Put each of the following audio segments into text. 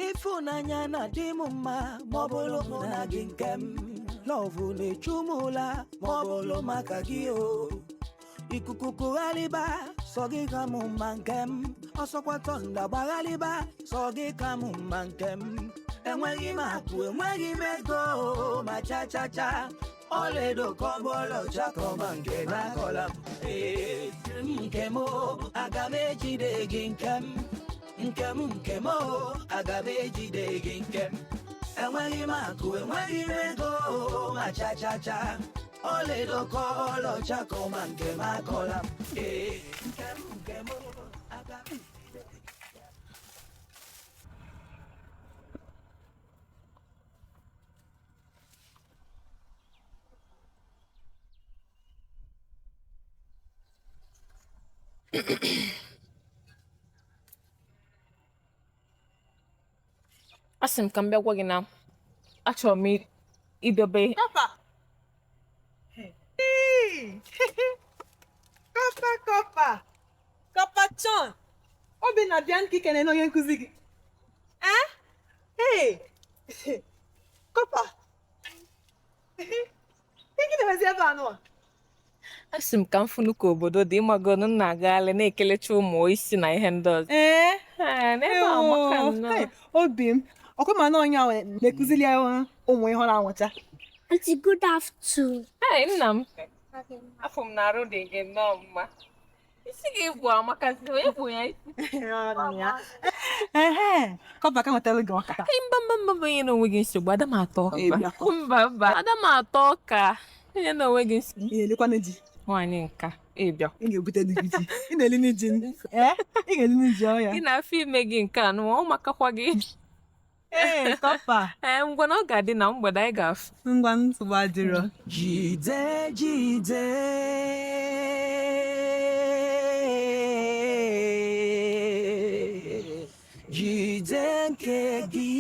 Ifunanya na dimuma mobolo muna ginkem Love ne chumula mobolo makagio Ikukuku aliba sogi kamu mankem Osokwa tonda bagaliba sogi kamu mankem Enwegi maku enwegi mego macha cha cha Oledo kobolo chako mange na kolam Nkemo agame jide ginkem Nkemo agame jide ginkem Enwegi maku enwegi mego macha cha cha Oledo kobolo chako mange na kolam Nkemo agame Asim kambia gwa gị na achọrọ m idobe Papa. Hey. Papa. Papa John. Obi na bịa nkike na onye nkuzi gị. Hey. Papa. Thinking na-emezi ebe anụ. asị m ka m funu ka obodo dị ịmagonu na-agagharị na-ekelecha ụmụ isi na ihe ndị ọzọ. N'ebe a maka nnọọ. Obi m. Ọkwa ma na onye ahụ na-ekuzili ya ụmụ ihe ọ na-amụta. Auntie, good afternoon. Nna m. Afọ m na-arụ dị gị nnọọ mma. Isi gị bụ amaka si onye bụ ya isi. Kọpa ka nwetara gị ọka. Mba onye na onwe gị nsogbu ada m atọ ọka. Mba ada m atọ ọka. Onye na onwe gị nsogbu. Ị na-elekwana ji. Nwaanyị nka ịbịa. Ị ga-ebute dị gị ji. Ị na-eli n'iji. Ị ga-eli n'iji ọya. Gị na-afọ ime gị nke a nụ ọ makakwa gị. Kọpa. Ngwa na ọ ga-adị na mgbede anyị ga-afụ. Ngwa nsogbu adịrọ. Jide nke gị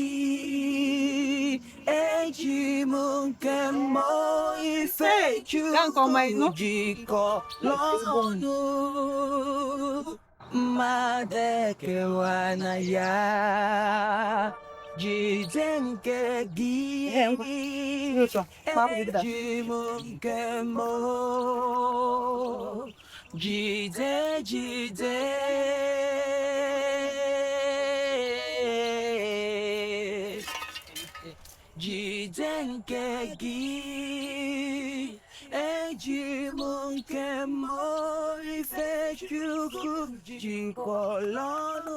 eji m nke mmụọ ife Chukwu jikọ n'ọnụ mmadụ ekewa na ya Jide nke gị eji m nke mmụọ Jide Jide nke gị eji m nke mmụọ ife Chukwu jikọrọ ọnụ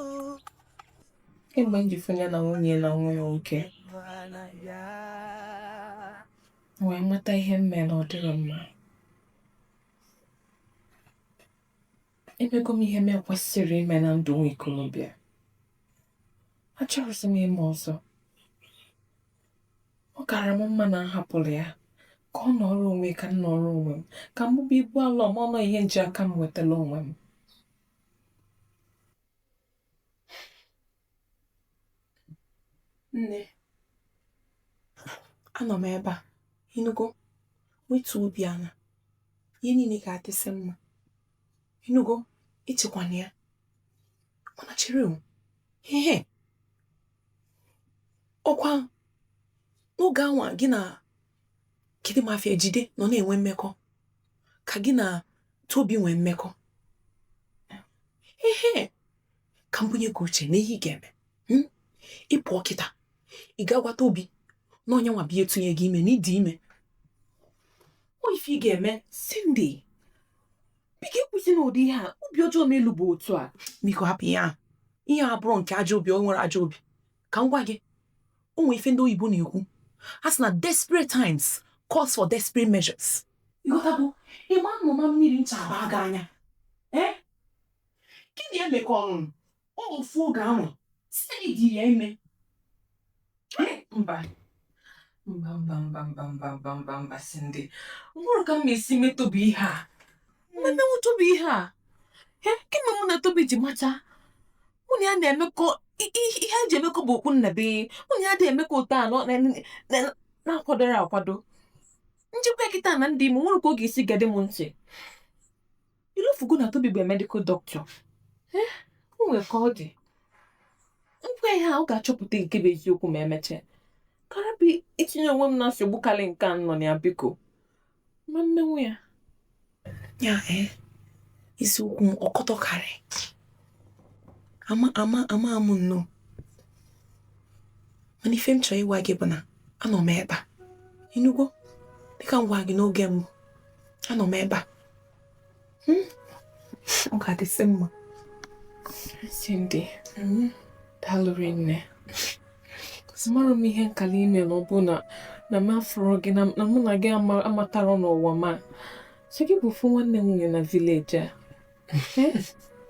Kemgbe m ji fụnya na nwunye na nwa ya nwoke wee mata ihe m mere ọ dịrị mma emego m ihe m ekwesịrị ime na ndụ nwa ikolobịa achọrọsị m ime ọzọ ọ gara m mma na nhapụrụ ya ka ọ nọrọ onwe ka m nọrọ onwe m ka m bụba ibu ala ọmụma ihe nji aka m wetara onwe m nne anọ m ebe a ịnụgo wetu obi anya ihe niile ga-adịsị mma ịnụgo ịchịkwana ya mana chere o ihe ọkwa n'oge anwa gị na kedu mafia Jide nọ na-enwe mmekọ ka gị na Tobi nwee mmekọ ka m bunye gị uche na ihe ị ga-eme ịpụ ọkịta ị ga-agwa Tobi na onye nwa bịa etunye gị ime na ịdị ime o ife ị ga-eme Cindy biko ekwusi na ụdị ihe a obi ọjọọ m elu bụ otu a biko hapụ ihe a bụrụ nke ajọ obi o nwere ajọ obi ka m gwa gị o nwee ife ndị oyibo na-ekwu ha sị na desperate times calls for desperate measures ịghọtago ịgba nnụma mmiri ncha abaa gị anya gịnị emeka ọnụnụ ofu oge ahụ site dị ya ime mba Cindy nwere ka m esi metobi ihe a mmenwu Tobi ihe a kemgbe mụ na Tobi ji macha mụ na ya na-emekọ ihe eji emekọ bụ okpu nnabe mụ na ya dị emekọ ụtọ anọ na-akwadoro akwado njikwa kịta na ndị ime nwere ka ọ ga-esi gade m ntị ilufugo na Tobi bụ medical doctor nwere ka ọ dị ngwa ihe a ọ ga-achọpụta nke bụ eziokwu ma emeche. Karabị itinye onwe m na nsogbu karị nke nọ na ya biko. Ma mmenwu ya. Ya isiokwu m ọkọtọkarị. Ama m nnọọ. Mana ife m chọrọ ịgwa gị bụ na anọ m ebe a. Ịnụgo? Dịka m gwa gị n'oge mbụ. Anọ m ebe a. Ọ ga-adịsị mma. Cindy. Daalụ rinne. Mara m ihe nkala ime na ọ bụ na m afụrụ gị na mụ na gị amatara n'ụwa ma. So gị bụ fụ nwanne nwunye na vileji a.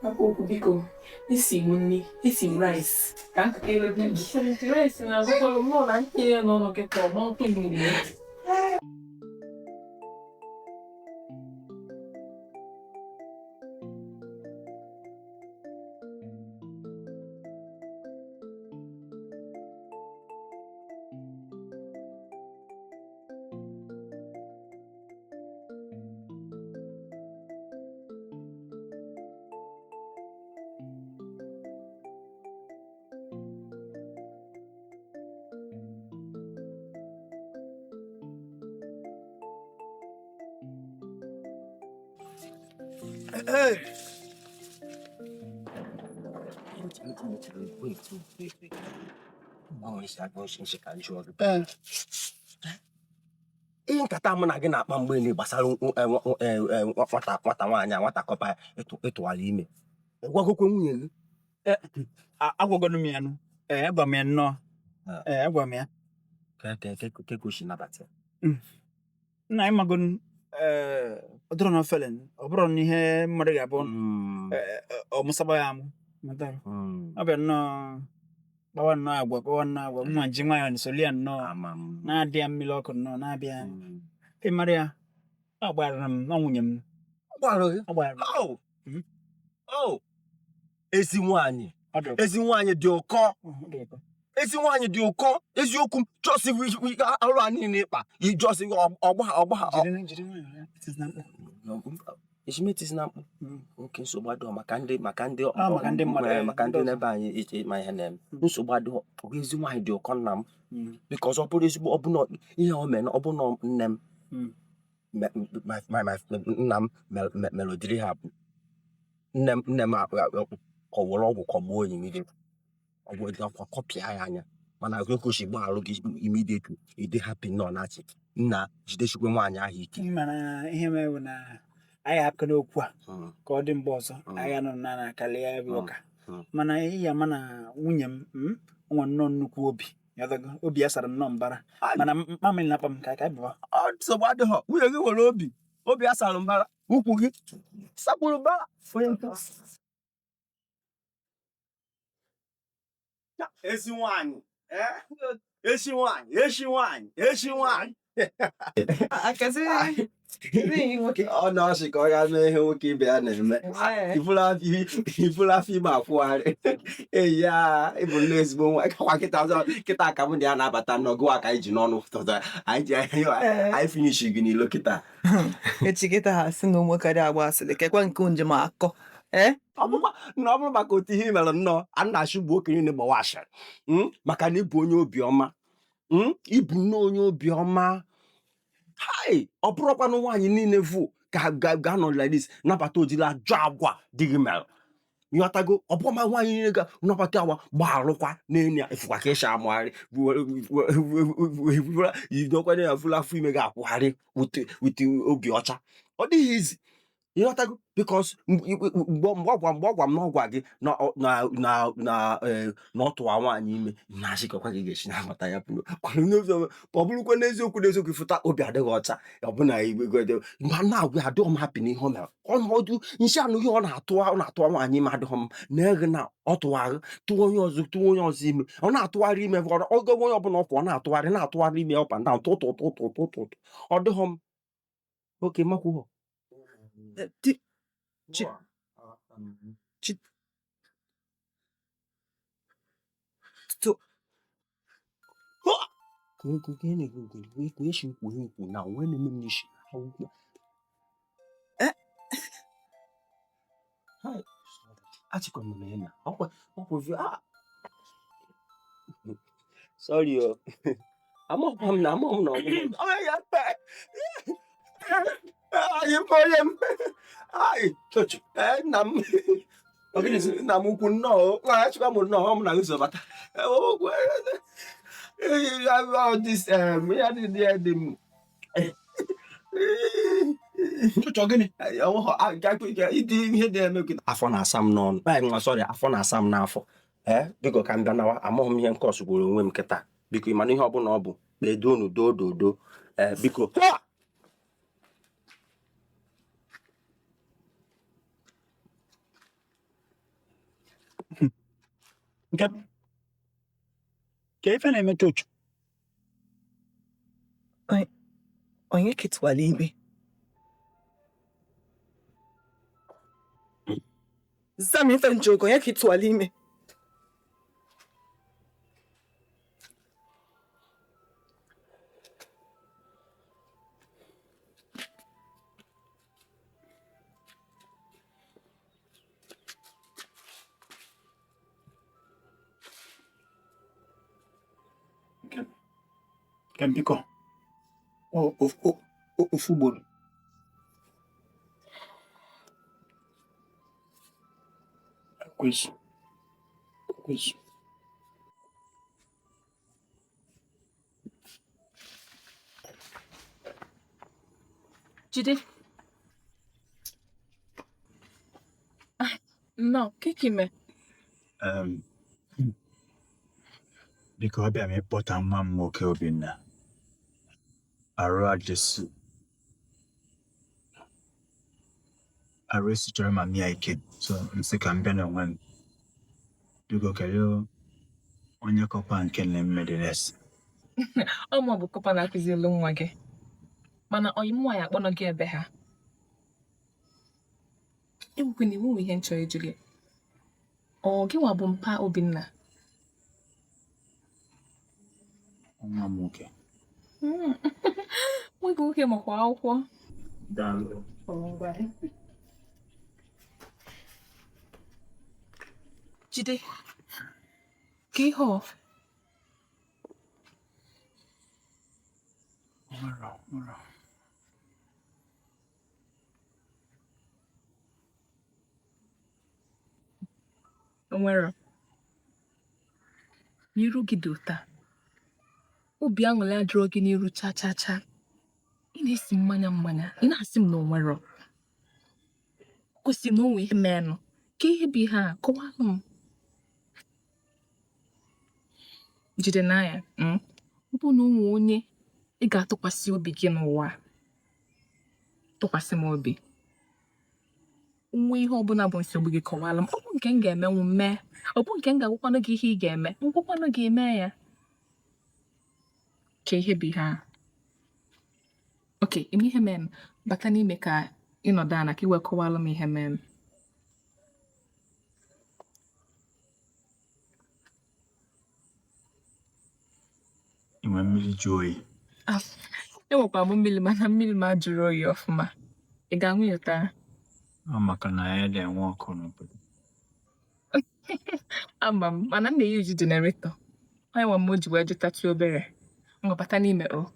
Okwu biko, esi m nri, esi m rice. Ka nkaka elebe gị. Rice na azụkwara m nọ na nke ya n'ọnụ gị ka ọ ma nkwe mmiri ya. Hey. Ihe nkata mụ na gị na-akpa mgbe niile gbasara nwata nwaanyị a nwata kọpa ịtụwara ime. Gwagokwe nwunye gị? Agwagoro m ya nụ. Agwa m ya nnọọ. Agwa m ya. Ka gosi nabata. Nna ịmago ọ dọrọ na ofelen, ọ bụrụ na ihe mmadụ ga-abụ ọ mụsaba ya amụ. Ọ bịa nnọọ gbawa nnọọ agwa mma ji nwayọ n'isoli ya nnọọ na-adị ya mmiri ọkụ nnọọ na-abịa ịmara ya ọ gbara m na nwunye m. Ọ gbara ezi nwaanyị dị ụkọ. Ezi nwaanyị dị ụkọ. Eziokwu m jọsi arụ a niile ịkpa ijọsi ọgba Ejimetizi na mkpu. Oke nsogbu adịghị maka ndị n'ebe anyị ma ihe na-eme. Nsogbu adịghị. Ezi nwaanyị dị ụkọ nna m. Because ọ bụrụ ezigbo ọ bụrụ ihe o mere ọ bụrụ nne m nna m melodiri ha nne m kọwara ọgwụ kọgbuo onye immediately. Ọgwụ dị akwa kọpịa ya anya mana gosi gba arụ gị immediately ịdị happy nọ na-achị nna jidechukwe nwaanyị ahụ ike. Mana ihe mewu na anyị hapụkana okwu a ka ọ dị mgbe ọzọ anyị nọ na akali ya bụ ụka. Mana ihe ama na nwunye m nwa nnọọ nnukwu obi ya sara nnọọ mbara mana mamịrị na-akpa m ka bịa. Nsogbu adịghị. Nwunye gị nwere obi ya sara mbara. Ukwu gị sakpụrụ mbara. Ezi nwaanyị. Echi nwaanyị. Ọ na-asị ka ọ ga mee ihe nwoke ibe ya na-eme. Ifuru afọ ime akwụgharị. Eyi ya ịbụ nne ezigbo nwa. Kwa kịta ka m dị ya na-abata n'ọgụ a ka anyị ji n'ọnụ ụtụtụ. Anyị finishi gị n'ilo kịta. Echi kịta ha sị na ụmụ karịa agba asịrị kekwa nke njem akọ. Ọ bụrụ maka otu ihe mere nnọọ a na-achụ bụ okenye na-egbawa ashịrị maka na ịbụ onye obiọma. Ịbụ nnọọ onye obiọma. Ọ bụrụkwanụ nwaanyị niile vụ ga-anọ like this nabata ojiri ajọ agwa dị gị mere. Ịghọtago? Ọ bụrụ ma nwaanyị niile ga-anabata agwa gbaalụkwa n'enyi ya ifụkwa ka ịsha amụgharị idokwana ya fụlụ afọ ime ga-akwụgharị wute obi ọcha. Ọ dịghị izi. Ịghọtago? Because mgbe ọ gwa m na ọ gwa gị na ọ tụwa nwaanyị ime na-achịkọkwa gị ga-esi na-aghọta ya ọ bụrụkwa n'eziokwu ịfụta obi adịghị ọcha ọbụna igwe mgbe na-agwa ya adịghị m hapụ n'ihe o mere ọnọdụ nshi anụghị ọ na-atụwa nwaanyị ime adịghị m na-eghe na ọ tụwa onye ọzọ ime ọ na-atụgharị ime oge onye ọbụla ọkwa ọ na-atụgharị ime ọpa nda tụtụtụtụtụtụ ọ dịghị m oke makwụghọ. Sorry, oh. I'm not. Oh, yeah, I for him. I touch. Nam. Nam ukwu no. I actually am no. I'm not so bad. Oh, all this. Yeah, the. Chọchọ gịnị? Afọ na-asa m n'ọnụ. Sorry, afọ na-asa m n'afọ. Biko ka m bịa nawa. Amaghị m ihe nke ọsụgworo onwe m kịta. Biko ịmana ihe ọbụla ọ bụ kpedo unu dododo. Biko. Nke ka ife na-eme chochu. Onye ketụwala ime? Zam ife njogo, onye ketụwala ime? Nke biko. Ofu ugboro. Kwezu. Jide. No, kikime. Biko ọ bịa m ịkpọta nwa m nwoke Obinna. Arụ adịsị. Arụ esichọrọ ma mịa ike. So nsị ka m bịa n'onwe m. Biko kedu onye kọpa nke na-emedịrịsị. Ọ ma ọ bụ kọpa na-akụziri nwa gị. Mana onye m nwaanyị akpọnọ gị ebe ha. Enwekwe na iwu ihe nchọ ịjụ gị. Ọ gị nwa bụ mpa Obinna? Nwa m nwoke. Nwa gị nwoke makwa akwụkwọ. Daalụ. Jide. Ka ihe ọ? Nwere. Onwero. N'iru gị dị ụta. Obi aṅụrị adịrọ gị n'iru cha. Ị na-esi mmanya. Ị na-asị m na onwero. Kwụsị na onwe ihe menụ. Ka ihe bụ ihe a, kọwalụ m. Jide n'anya, ọ bụ na ụmụ onye ị ga-atụkwasị obi gị n'ụwa. Tụkwasị m obi. Nwa ihe ọbụla bụ nsogbu gị kọwalụ m. Ọ bụ nke m ga-emenwu mee. Ọ bụ nke m ga-agwakwanụ gị ihe ị ga-eme. Ngwakwanụ gị eme ya. Ka ihe bụ ihe a. Okay, ime ihe mee m. Bata n'ime ka ịnọdụ ana ka iwe kọwalụ m ihe mee m. Inwe mmiri jụ oyi. Enwekwa m mmiri mana mmiri m ajụrụ oyi ọfụma. Ị ga-aṅụ ya taa? Ọ maka na ya na-enwe ọkụ n'obodo. Ama m, mana m na-eyi uji jeneretọ. Onye nwe m o ji wee jụtatụ obere. Ngwabata n'ime o.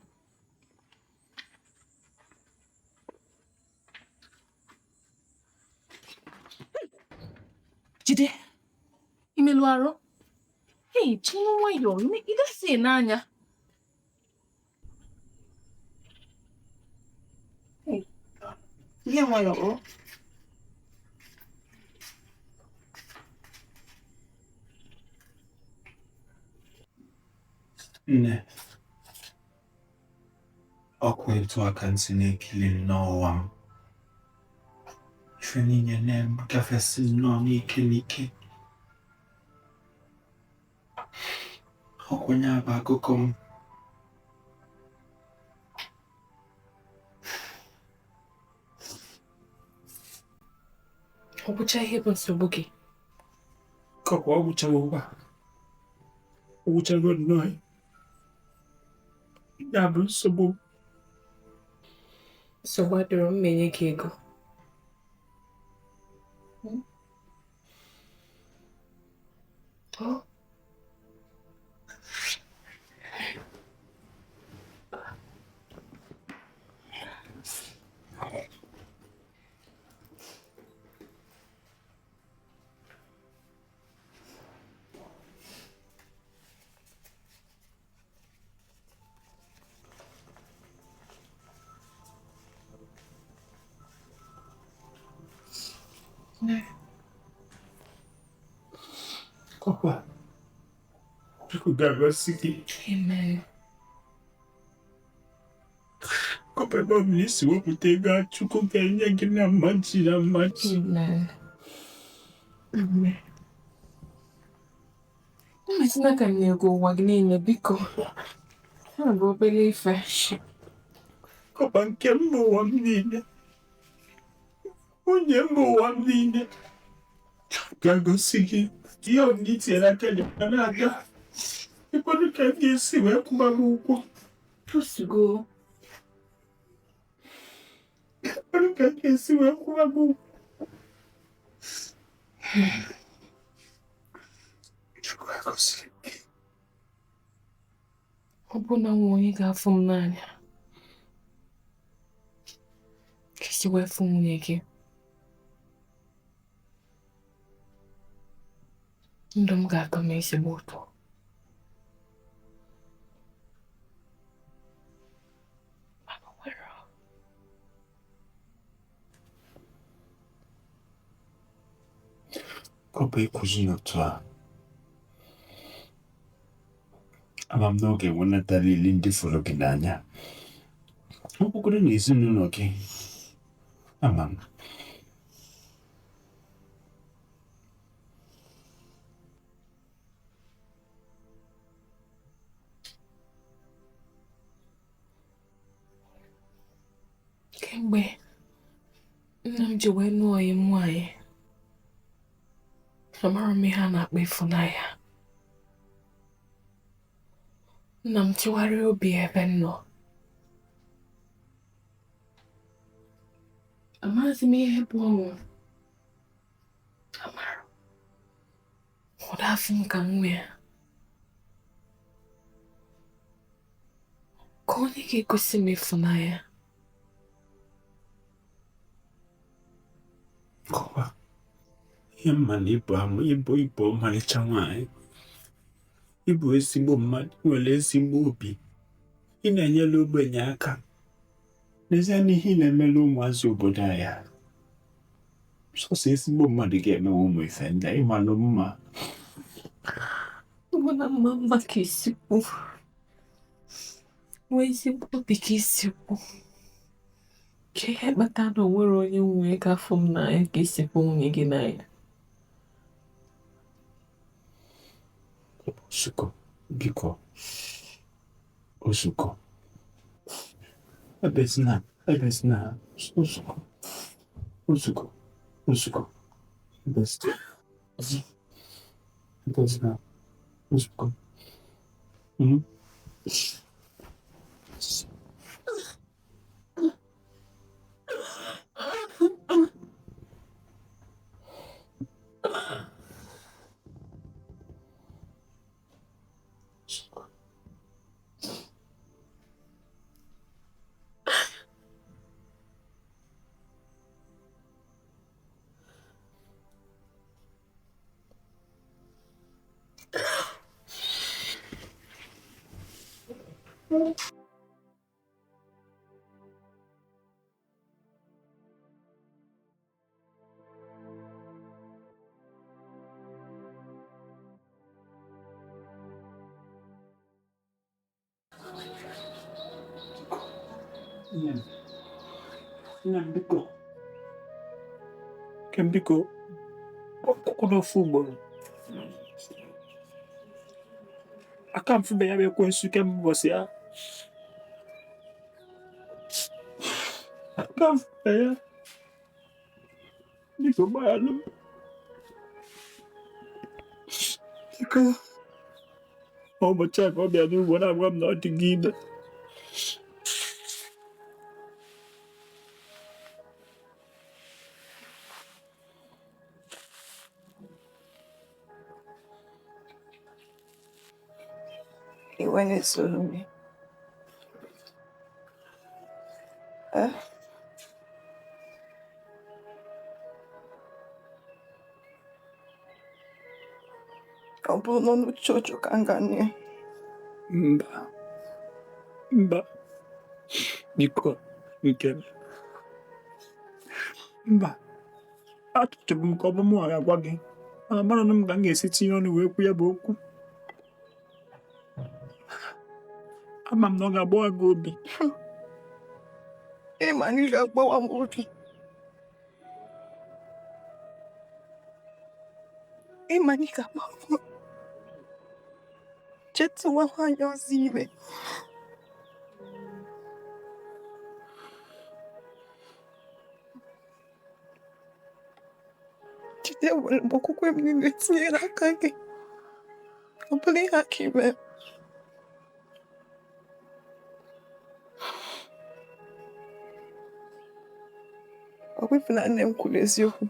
Jide, imelu arụ? Hey, chinụ nwayọọ, ị gasị n'anya. Ihe nwayọọ. Nne, ọkwa etu aka ntị na-ekili n'ọwa m. Ife niile na-agafesi nnọọ n'ike. Ọkwa ya bụ akụkọ m. Ọ bụcha ihe bụ nsogbu gị. Kọkwa ọ gwụchaghị ụgba. Ọ gwụchago nnọọ. Ya bụ nsogbu. Nsogbu adịrọ m enye gị ego. Corper, Chukwu ga-agọzi gị. Amen. Corper, ebe ọ bụla isi wepụta ego a, Chukwu ga-enye gị na mmaji na mmaji. Amen. Amen. Mmetụta ka m na-ego ụwa gị niile, biko. Ha bụ obere ife. Corper, nke m bụ ụwa m niile. Onye m bụ ụwa m niile. Ga-agọzi gị. Ihe ọ gị tinyere aka gị ma na-aga. Ịkwado ka m ga-esi wee kwụba m ụgwọ. Tụsigo. Ịkwado ka m ga-esi wee kwụba m ụgwọ. Chukwu agọzi gị. Ọ bụ na nwa onye ga-afụ m n'anya. Ka isi wee fụ nwunye gị. Ndụ m ga-atọ m ezigbo ụtọ. Corper, ekwuzi n'otu a. Ama m n'oge nwenatara ili ndị fọrọ gị n'anya. Ọ bụgoro na ezinụlọ gị. Ama m. Kemgbe nna m ji wee nụọ ọyị m nwaanyị, amara m ihe a na-akpọ ịfụnanya. Nna m tụgharịa obi ebe m nọ. Amaghịzi m ihe bụ ọnwụ. Amara ụda afọ m ka m nwee. Ka onye ga-egosi m ịfụnanya. Corper, ihe mma na ịbụ ọmarịcha nwaanyị. Ịbụ ezigbo mmadụ, nwere ezigbo obi. Ị na-enyere ogbenye aka. N'ezie n'ihe ị na-emere ụmụazị obodo anyị. Sọsọ ezigbo mmadụ ga-emewe ụmụ ife ndị a, ịmalụ mma. Ọ bụ na mma ka isi kwu. Nwee ezigbo obi ka isi kwu. Ka ihe kpatara na o nwere onye nwee ga-afụ m n'anya ka isi fụ nwunye gị n'anya. Ozuko, biko. Ozuko. Ebezina. Ozuko. Ebezina. Ozuko. Biko. Biko. Ọkụkụ n'ofu ugboro. Aka m fụbe ya bụ ekwensu kemgbe ụbọchị ya. Aka m fụbe ya. Biko gbaghalụ m. Biko. Ụbọchị a ka ọ bịa n'ugbo na-agwa m na ọ dị gị ime. Iwe na-esoro m. Ọ bụrụ na n'uche ọjọọ ka m ga-anụ ya. Mba. Biko, nke m. Mba. Achọchọbụ m ka ọ bụ mụ ga-agwa gị. Mana mara na m ka m ga-esi tinye ọnụ wee kwu ya bụ okwu. Ama m na ọ ga-agbawa gị obi. Ịma na ị ga-agbawa m obi. Ịma na ị ga-agbawa m obi. Chetụ nwa nwaanyị ọzọ ime. Jide nwere m okwukwe m niile tinyere aka gị. Ọ bụla ihe aka ime. Ọ bụ ife na nne m kwuru eziokwu.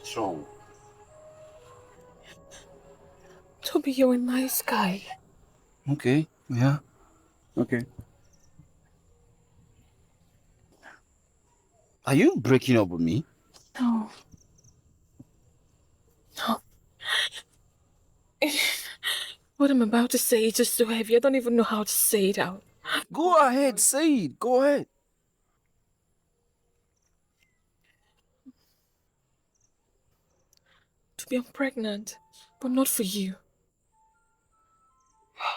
What's wrong? Toby, you're a nice guy. Okay, yeah. Okay. Are you breaking up with me? No. No. What I'm about to say is just so heavy. I don't even know how to say it out. Go ahead, say it. Go ahead. Toby, I'm pregnant, but not for you.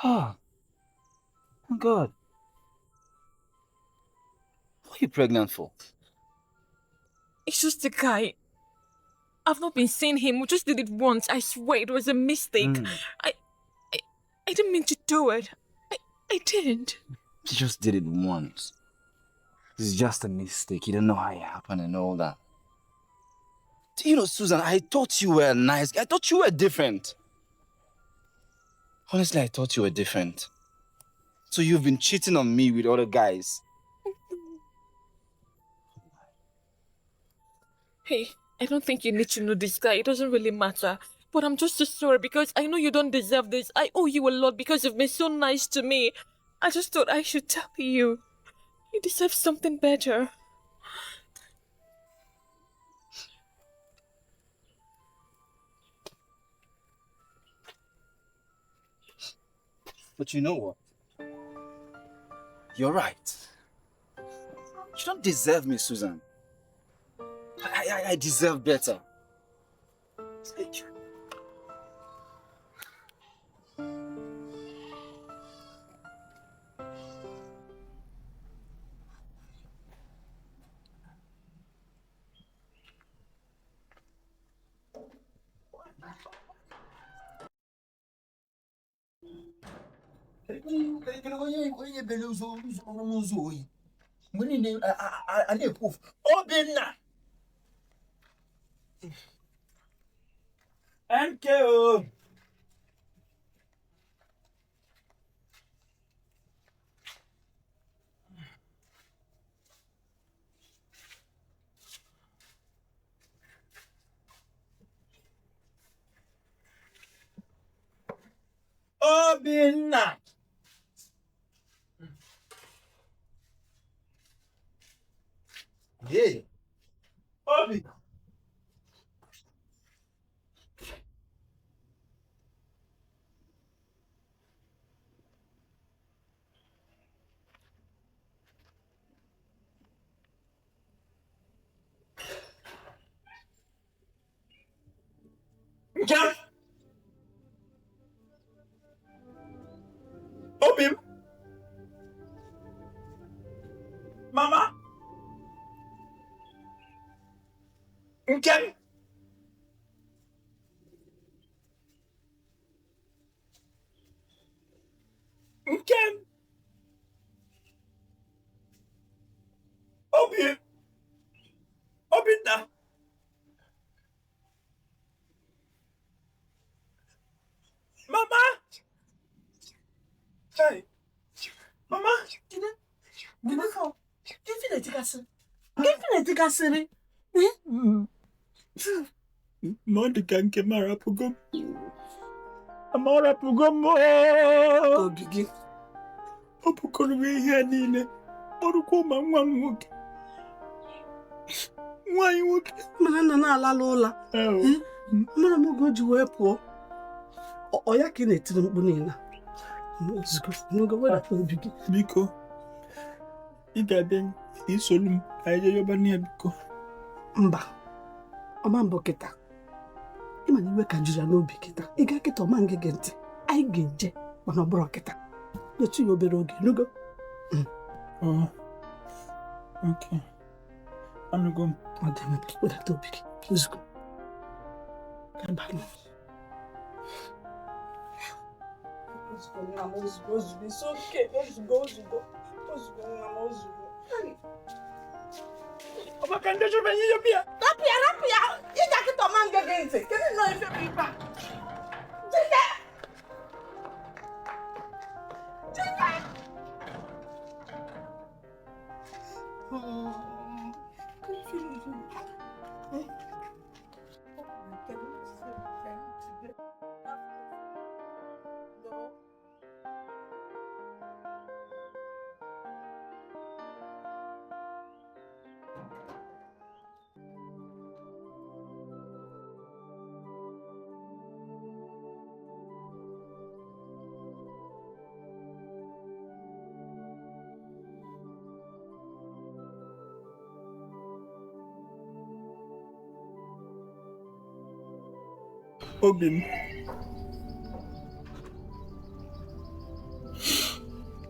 Oh, God. What are you pregnant for? It's just a guy. I've not been seeing him. We just did it once. I swear it was a mistake. I didn't mean to do it. I didn't. You just did it once. It's just a mistake. You don't know how it happened and all that. You know, Susan, I thought you were nice. I thought you were different. Honestly, I thought you were different. So you've been cheating on me with other guys. Hey, I don't think you need to know this guy. It doesn't really matter. But I'm just so sorry because I know you don't deserve this. I owe you a lot because you've been so nice to me. I just thought I should tell you. You deserve something better. But you know what? You're right. You don't deserve me, Susan. I deserve better. Thank you. MKO. Obinna. Hey. Obi. Njem. Obim. Mama. Njem. Njem. Obim. Hey, Mama. Gịnị Ma ọ dị ka nke m arapụgo m. Ma ọ rapụgo m. obi gị? Ọ bụkọrọ m ihe niile. Kpọrọkwa ma nwa m nwoke. Nwaanyị nwoke. Mana nna na-alala ụla. Mara m oge o ji wee pụọ. Ọ ya ka ị na-etiri mkpu niile. N'oge wedata obi gị. Biko, ị ga-abịa isolu m ka anyị jee yọba n'ihe biko. Mba, ọma mbụ kịta. Ịma na iwe ka juru ya n'obi kịta. Ị ga kịta ọma ngege ntị. Anyị ga-eje mana ọ bụrụ kịta. Etu ya obere oge n'ogo. Okay. Anụgo m. Ọ dị mma, wedata obi gị. Ozugbo. Ozugbo, it's okay. Ozugbo. Ọba ka ndị chọrọ ihe yọbịa. Rapụ ya. Ị ga kịta ọma ngege ntị. Kedu nọ ife bụ ife a? Jide! Obi m.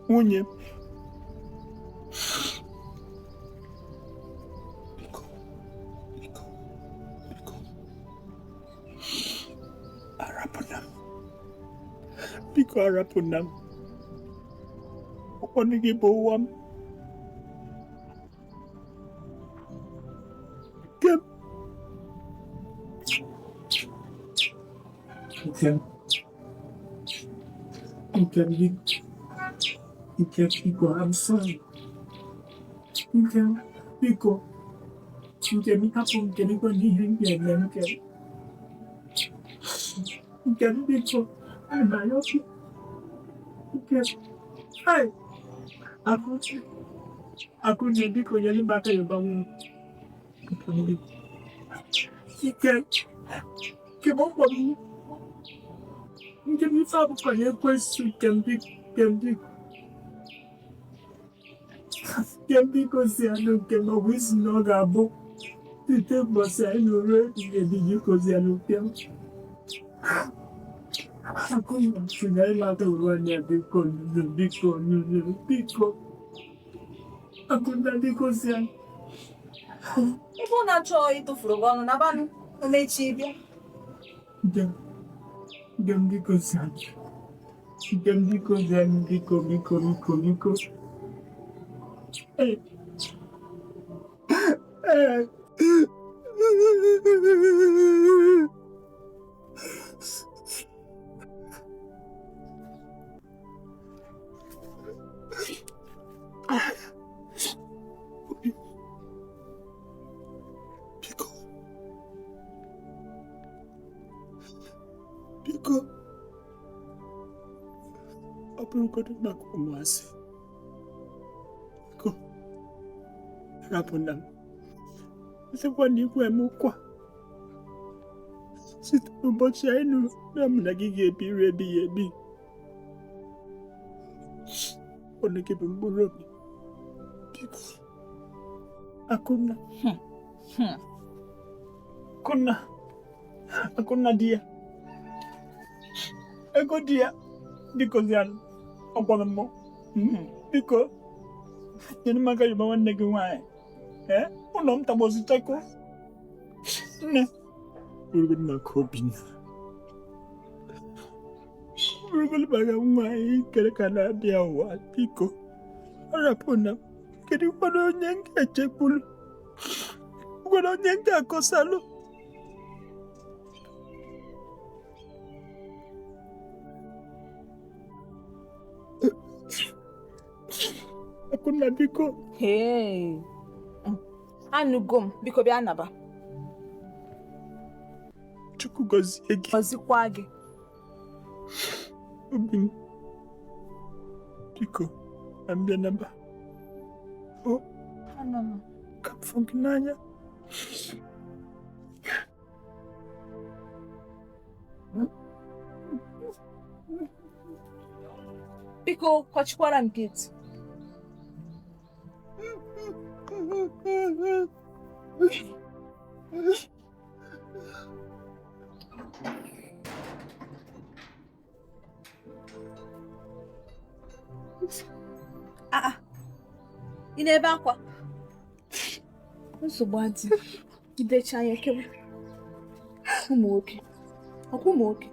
Nwunye m. Biko arapụna m. Ọkwanụ gị bụ ụwa m. Biko, I'm sorry. Biko, hapụ biko n'ihe m ga-eme biko, Akụnye biko nyere m aka yọba nwa m ife abụkwa ya ekwesị biko si anụ nke ma ọ bụ isi na ọ ga-abụ site mbọsị anyị nụrụ ebighị kozi ya n'ụpịa Akụnye si na ịmata uru anya biko Akụnye biko si anyị Ebe ọ na-achọ ịtụfuru gị ọnụ na banụ omechi bịa. Biko si anyị biko si anyị biko Biko, ọ bụrụgodị maka ụmụasị. Biko, rapụna m. Sịkwa na ikwe m kwa. Site n'ụbọchị anyị nụrụ na mụ na gị ga-ebiri ebighị ebi. Ọnụ gị bụ mkpụrụ obi. Biko, Akụnna di ya. Ego di ya. Biko zianụ. Ọ gwara m. Biko, nyere m aka yọba nwanne gị nwaanyị. Ụlọ m tagboziteko. Nne. Urugolu maka Obinna. Urugolu maka nwaanyị kere ka na-abịa ụwa. Biko, arapụna m. Kedu kwado onye m ga-echekwulu? Kwado onye m ga-akọsalụ? Akunna biko. Hey. Anụgo m, biko bịa naba. Chukwu gọzie gị. Gọzikwa gị. Obi m. Biko, ambịa naba. O, ka m fụ gị n'anya. Biko kwachikwara m gate. Ị na-ebe akwa? Nsogbu adị. Jidecha ya ekebe. Ụmụ nwoke. Ọkwa ụmụ nwoke.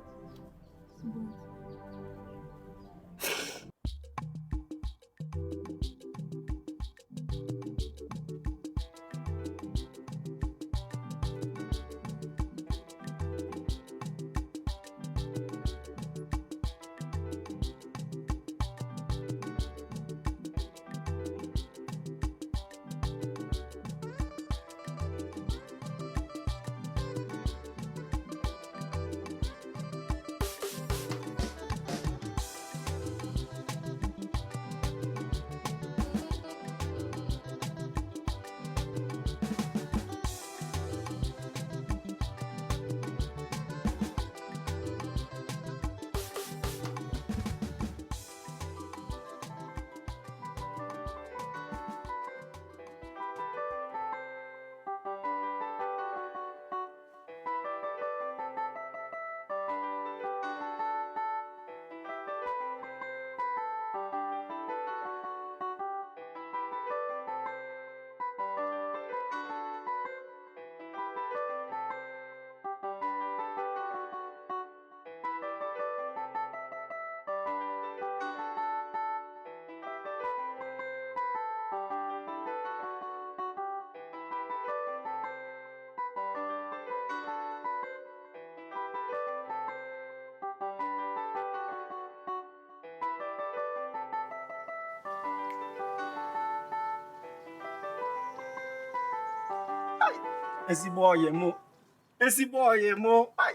ezigbo oyi mụ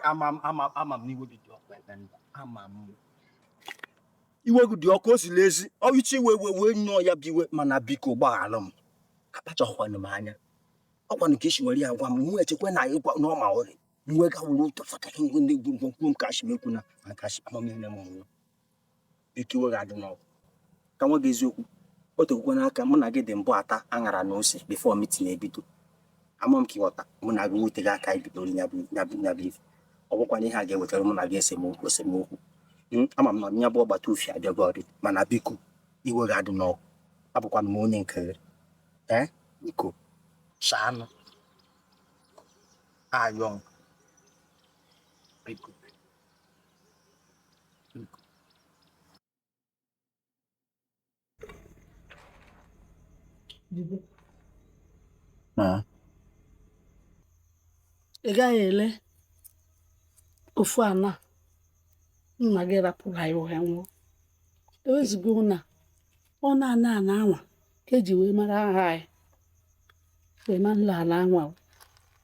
ama m n'iwe gị dị ọkụ ebe nda ama m iwe gị dị ọkụ o si lezi ọyịcha iwe wee nyụọ ya bụ iwe mana biko gbaghalụ m akpachakwanụ m anya ọkwanụ ka isi were ya gwa m nwe echekwa na ịgwa n'ọma ọrị nwe ga wuru tọfọtọfọ ngwe ndị gwumkwum ka ashimekwu na maka amamene m ọnwụ biko iwe ga-adị n'ọkụ ka nwa gị eziokwu o tegokwa n'aka mụ na gị dị mbụ ata aṅara na ose bifo mitin ebido ama m ka ịghọta mụ na gị weteghị aka ibidoro ya bụ ife ọ bụkwa na ihe a ga-ewetara mụ na gị esemokwu ama m na ya bụ ọgbata ofi abịago ọrị mana biko iwe ga-adị n'ọkụ abụkwana m onye nke biko shaanụ ayọ biko ị gaghị ele ofu ana nna gị rapụrụ anyị ụha nwụọ ewezigo na ọ na-ana ana anwa ka eji wee mara aha anyị wee ma nla ala anwa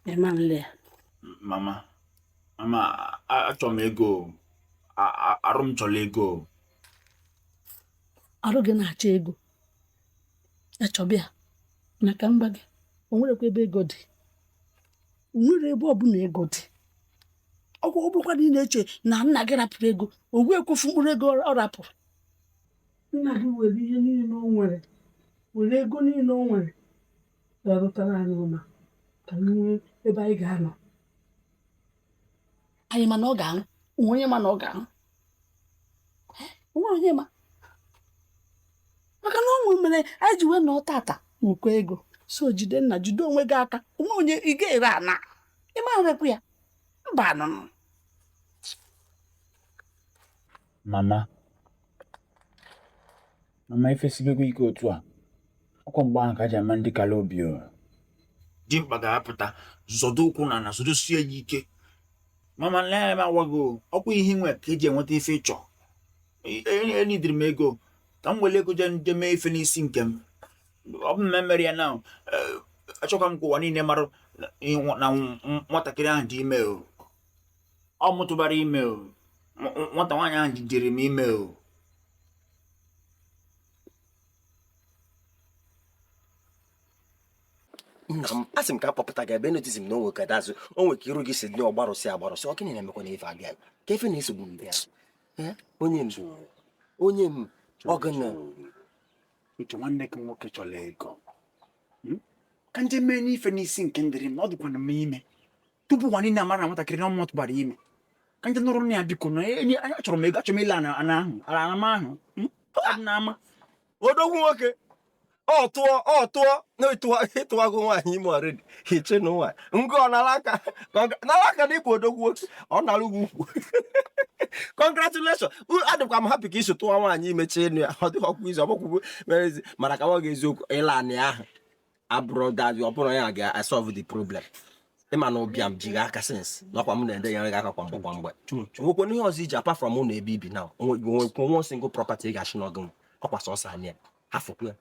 wee ma nle ya mama achọrọ m ego arụ m chọrọ ego arụ gị na-achọ ego achọbịa na ka mba gị o nwerekwa ebe ego dị nwere ebe ọbụla ego dị ọgwụ ọ bụrụkwa na ị na-eche na nna gị rapụrụ ego ogwu ekwefu mkpụrụ ego ọ rapụrụ nna gị were ihe niile o nwere were ego niile o nwere ga-arụtara anyị ụma ka anyị nwee ebe anyị ga-anọ anyị mana ọ ga-anwụ onye ma na ọ ga-anwụ onwe onye ma maka na ọnwụ mere anyị ji wee nọ tata nwekwa ego so Jidenna jide onwe gị aka onwe onye ị ga-ere ana ịma rekwu ya mba anụnụ mama ifesibego ike otu a ọkwa mgbe ahụ ka ji ama ndị kala obi dimkpa ga-apụta zọdo ụkwụ na zodosie ya ike mama nle m agwago ọkwa ihe nwe ka eji enweta ife ịchọ enidiri m ego ka m were ego je mee ife n'isi nke m. Ọ bụ na mere ya na achọkwa m ka ụwa niile mara na nwatakịrị ahụ dị ime o. Ọ mụtụbara ime o. Nwata nwaanyị ahụ jidere m ime o. Asị m ka akpọpụta gị ebe notice m na onwe ka dazụ onwe ka iru gị si dị ọgbarụsị agbarụsị ọ gịnị na-emekwa n'ife aga ka efe na-esogbu m ya onye m ọgụna Uche nwanne gị nwoke chọrọ ego ka nje mee n'ife n'isi nke ndịrị m na ọ dịkwana m ime tupu nwa niile amara na nwatakịrị na ọmụ tụbara ime ka nje nụrụ na ya biko na achọrọ m ego achọrọ m ile ana ahụ ama ahụ n'ama odogwu nwoke ọ tụọ ịtụwago nwaanyị ime ọrịdị hiche na nwaanyị ngụ ọ nara aka na ịbụ odogwu nwoke ọ nara ugwu ukwu congratulations adịkwa m happy ka iso tụwa nwaanyị imechi enu ya ọ dịghị ọkwa izu ọgbakwụkwọ merezi mana ka nwa ga-eziokwu ịla anị ahụ abụrụ dazi ọ bụrụ ya ga-solve the problem ịma na ụbịam ji aka sens nakwa m na-ede ya gị aka kwa mgbe nwekwe n'ihe ọzọ iji apart from ụlọ ebe ibi na nwekwe nwa single property ị ga-achị n'ọgụ ọkwa sọsọ anya hafụkwu ya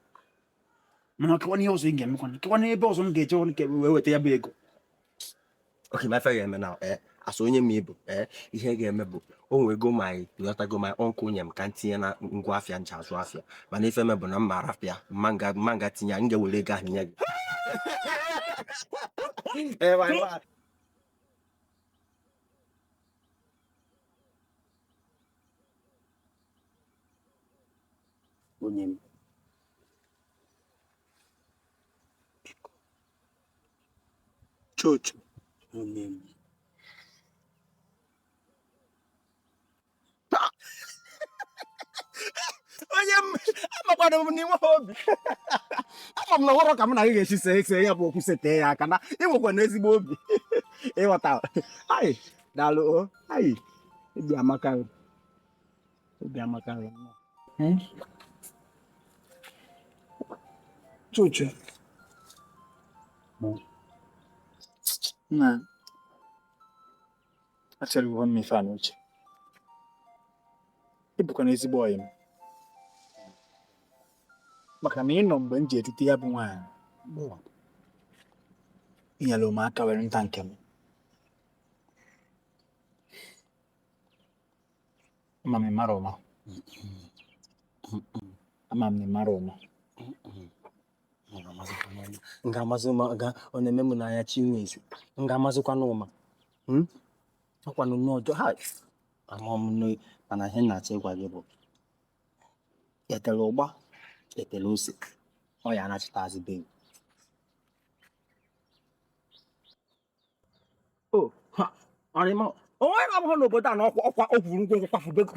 mana kewana ihe ọzọ ị ga-emekwana kewana ebe ọzọ m ga-eje ọrụ ka wee weta ya bụ ego. oke ma ife ga-eme na asụ onye m ibu ihe ga-eme bụ o nwego ma yọtago ma ọnkụ nye m ka m tinye na ngwa afịa nji azụ afịa mana ife me bụ na mma arapịa mma nga tinye m ga-ewere ego ahụ nye gị onye m chocho onye m amakwana m n'inwe obi ama m na ọhụrụ ka m na gị ga-esi see ya bụ okwu setee ya aka na ịnwekwa na ezigbo obi ịghọta anyị daalụ anyị obi amaka chocho na achọrọ ịgwa m ife a n'uche ịbụkwa na ezigbo ọyị m maka na ị nọ mgbe m ji etite ya bụ nwaanyị inyere m aka were nta nke m ama m ịmara ụma nga-amazị ọ na-eme m n'anya Chinweze nga-amazịkwa n'ụma ọkwanụ n'ọjọọ ha ama m mana ihe na-achọ ịgwa gị bụ etele ụgba etele ose ọ ya anachita azịbe onwe ga-abụghị n'obodo a na ọkwa okwuru ngwongwo kwafubego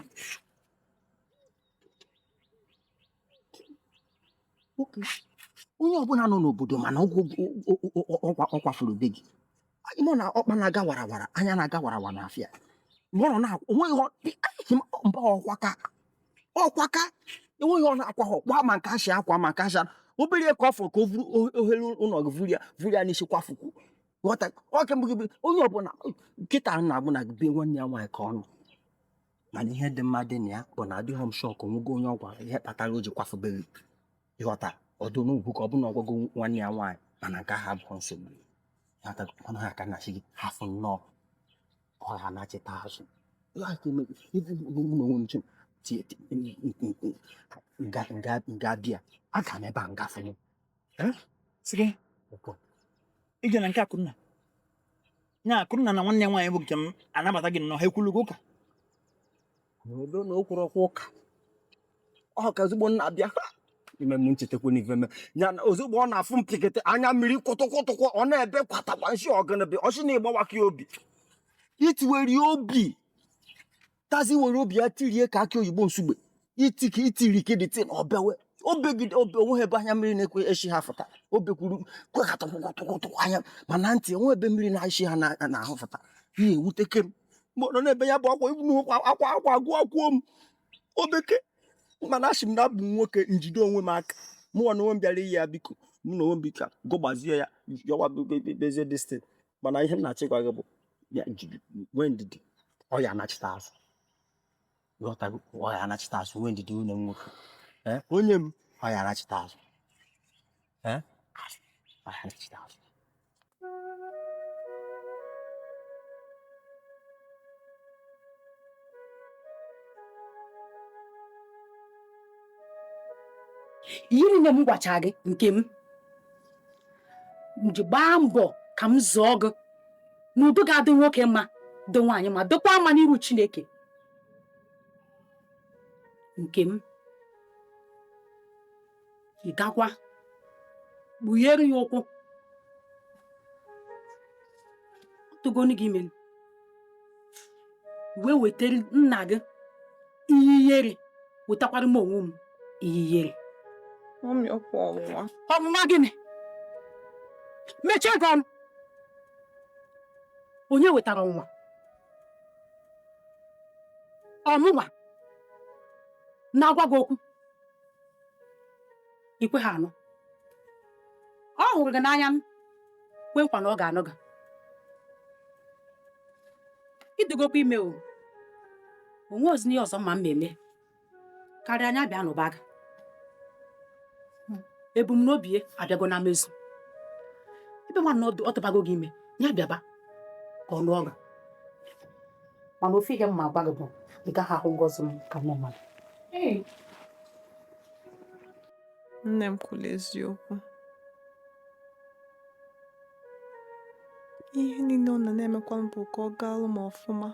onye ọbụla nọ n'obodo mana ọ kwafuru be gị ime na ọkpa na-aga warawara anya na-aga warawara n'afịa mụrụ na onweghị mba ọkwaka enweghị ọ na-akwa ha ọkwa ma nke ashị akwa ma nke asha obere ka ọfọ ka o vuru ohere ụlọ gị vuru ya n'isi kwafukwu ghọta ọke mgbugbe onye ọbụla nkịta na-agbụ na be nwanne ya nwaanyị ka ọnụ mana ihe dị mma dị na ya bụ na adịghị m shọk onwego onye ọgwa ihe kpatara o ji kwafubere ịghọta ọdụ n'ugwu ka ọ bụ na ọgwago nwanne ya nwaanyị mana nke ahụ abụghị nsogbu ọnụ ha ka na-achị gị hafụ nnọọ ọ ha na-achịta azụ nga bịa aga m ebe a ngafe ije na nke Akụnna nya Akụnna na nwanne ya nwaanyị bụ nke m anabata gị nnọọ ha ekwulugo ụka n'odo na okwuru ọkwa ụka ọ ka ozugbo nna abịa ime m nchetakwa n'ife me ya na ozugbo ọ na-afụ mpịkịtị anya mmiri kwụtụkwụtụkwụ ọ na-ebe kwatakwa nshi ọgụnebe ọchị na-ịgbawaka ya obi itiweri obi tazi were obi ya tirie ka akị oyibo nsugbe itiri keditin obewe obegide obe onwe ebe anya mmiri na-ekwe eshi ha fụta obekwuru kwekatụkwụtụkwụtụ anya mana ntị enwe ebe mmiri na-eshi ha na-ahụ fụta ihe ewuteke m mgbe nọ n'ebe ya bụ akwa agụọ m obeke mana asị m na abụ nwoke njide onwe m aka mụnwa na onwe m bịara iyi ya biko mụ na onwe m bika gụgbazie ya yọwa bezie destin mana ihe m na-achịkwa gị bụ nwee ndidi ọ ya anachite azụ nwee ndidi nwunye nwoke onye m ọ ya arachita azụ ọ ya arachita azụ. ihe niile m gwacha gị nke m ji gbaa mbọ ka m zụọ gị n'udo ga-adị nwoke mma dị nwaanyị ma dịkwa mma n'iru Chineke. Nke m ị gakwa kpughere ya ụkwụ tụgonu gị imelu wee wetara nna gị ihe ihere wetakwara m onwe m ihe ihere. Ọnwụnwa gịnị? Mechie gị ọnụ. Onye wetara ọnwụnwa? Ọmụnwa na-agwa gị okwu ikwe ha anụ. Ọ hụrụ gị n'anya kwe nkwa na ọ ga-anụ gị. Idugokwa ime onwe ozi n'ihe ọzọ ma m eme karịa anya bịa n'ụba gị. Ebumnobi ya abịago na mmezu. Ebe nwanne ọ tụbago gị ime ya bịaba ka ọ lụọ gị. Mana ofe ihe mma agwa gị bụ ị gaghị ahụ ngọzi m ka nne mmadụ. Nne m kwuru eziokwu. Ihe niile ọ na-emekwa m bụ ka ọ gaalụ m ọfụma.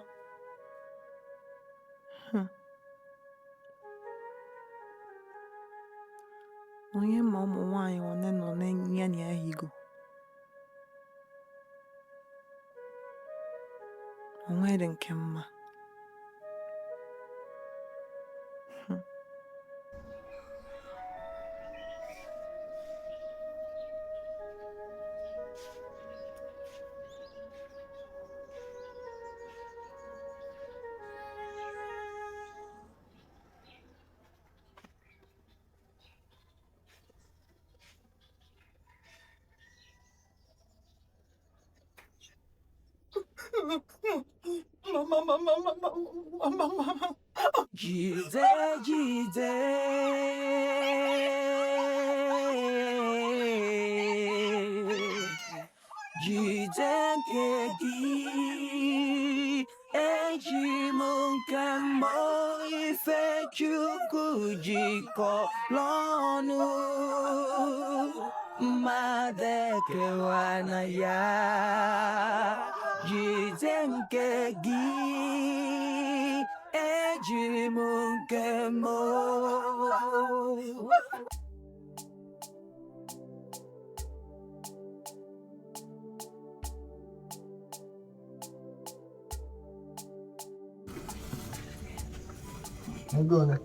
Onye ma ụmụ nwaanyị one nọ ya na ya higo. O nwere nke mma. Jide, Jide, Jidekenne, eji m nke mbọ ife Chukwu jikọrọ ọnụ, mmadụ ekewa na ya. Jide nke gị, eji m nke mbọ. Ngone.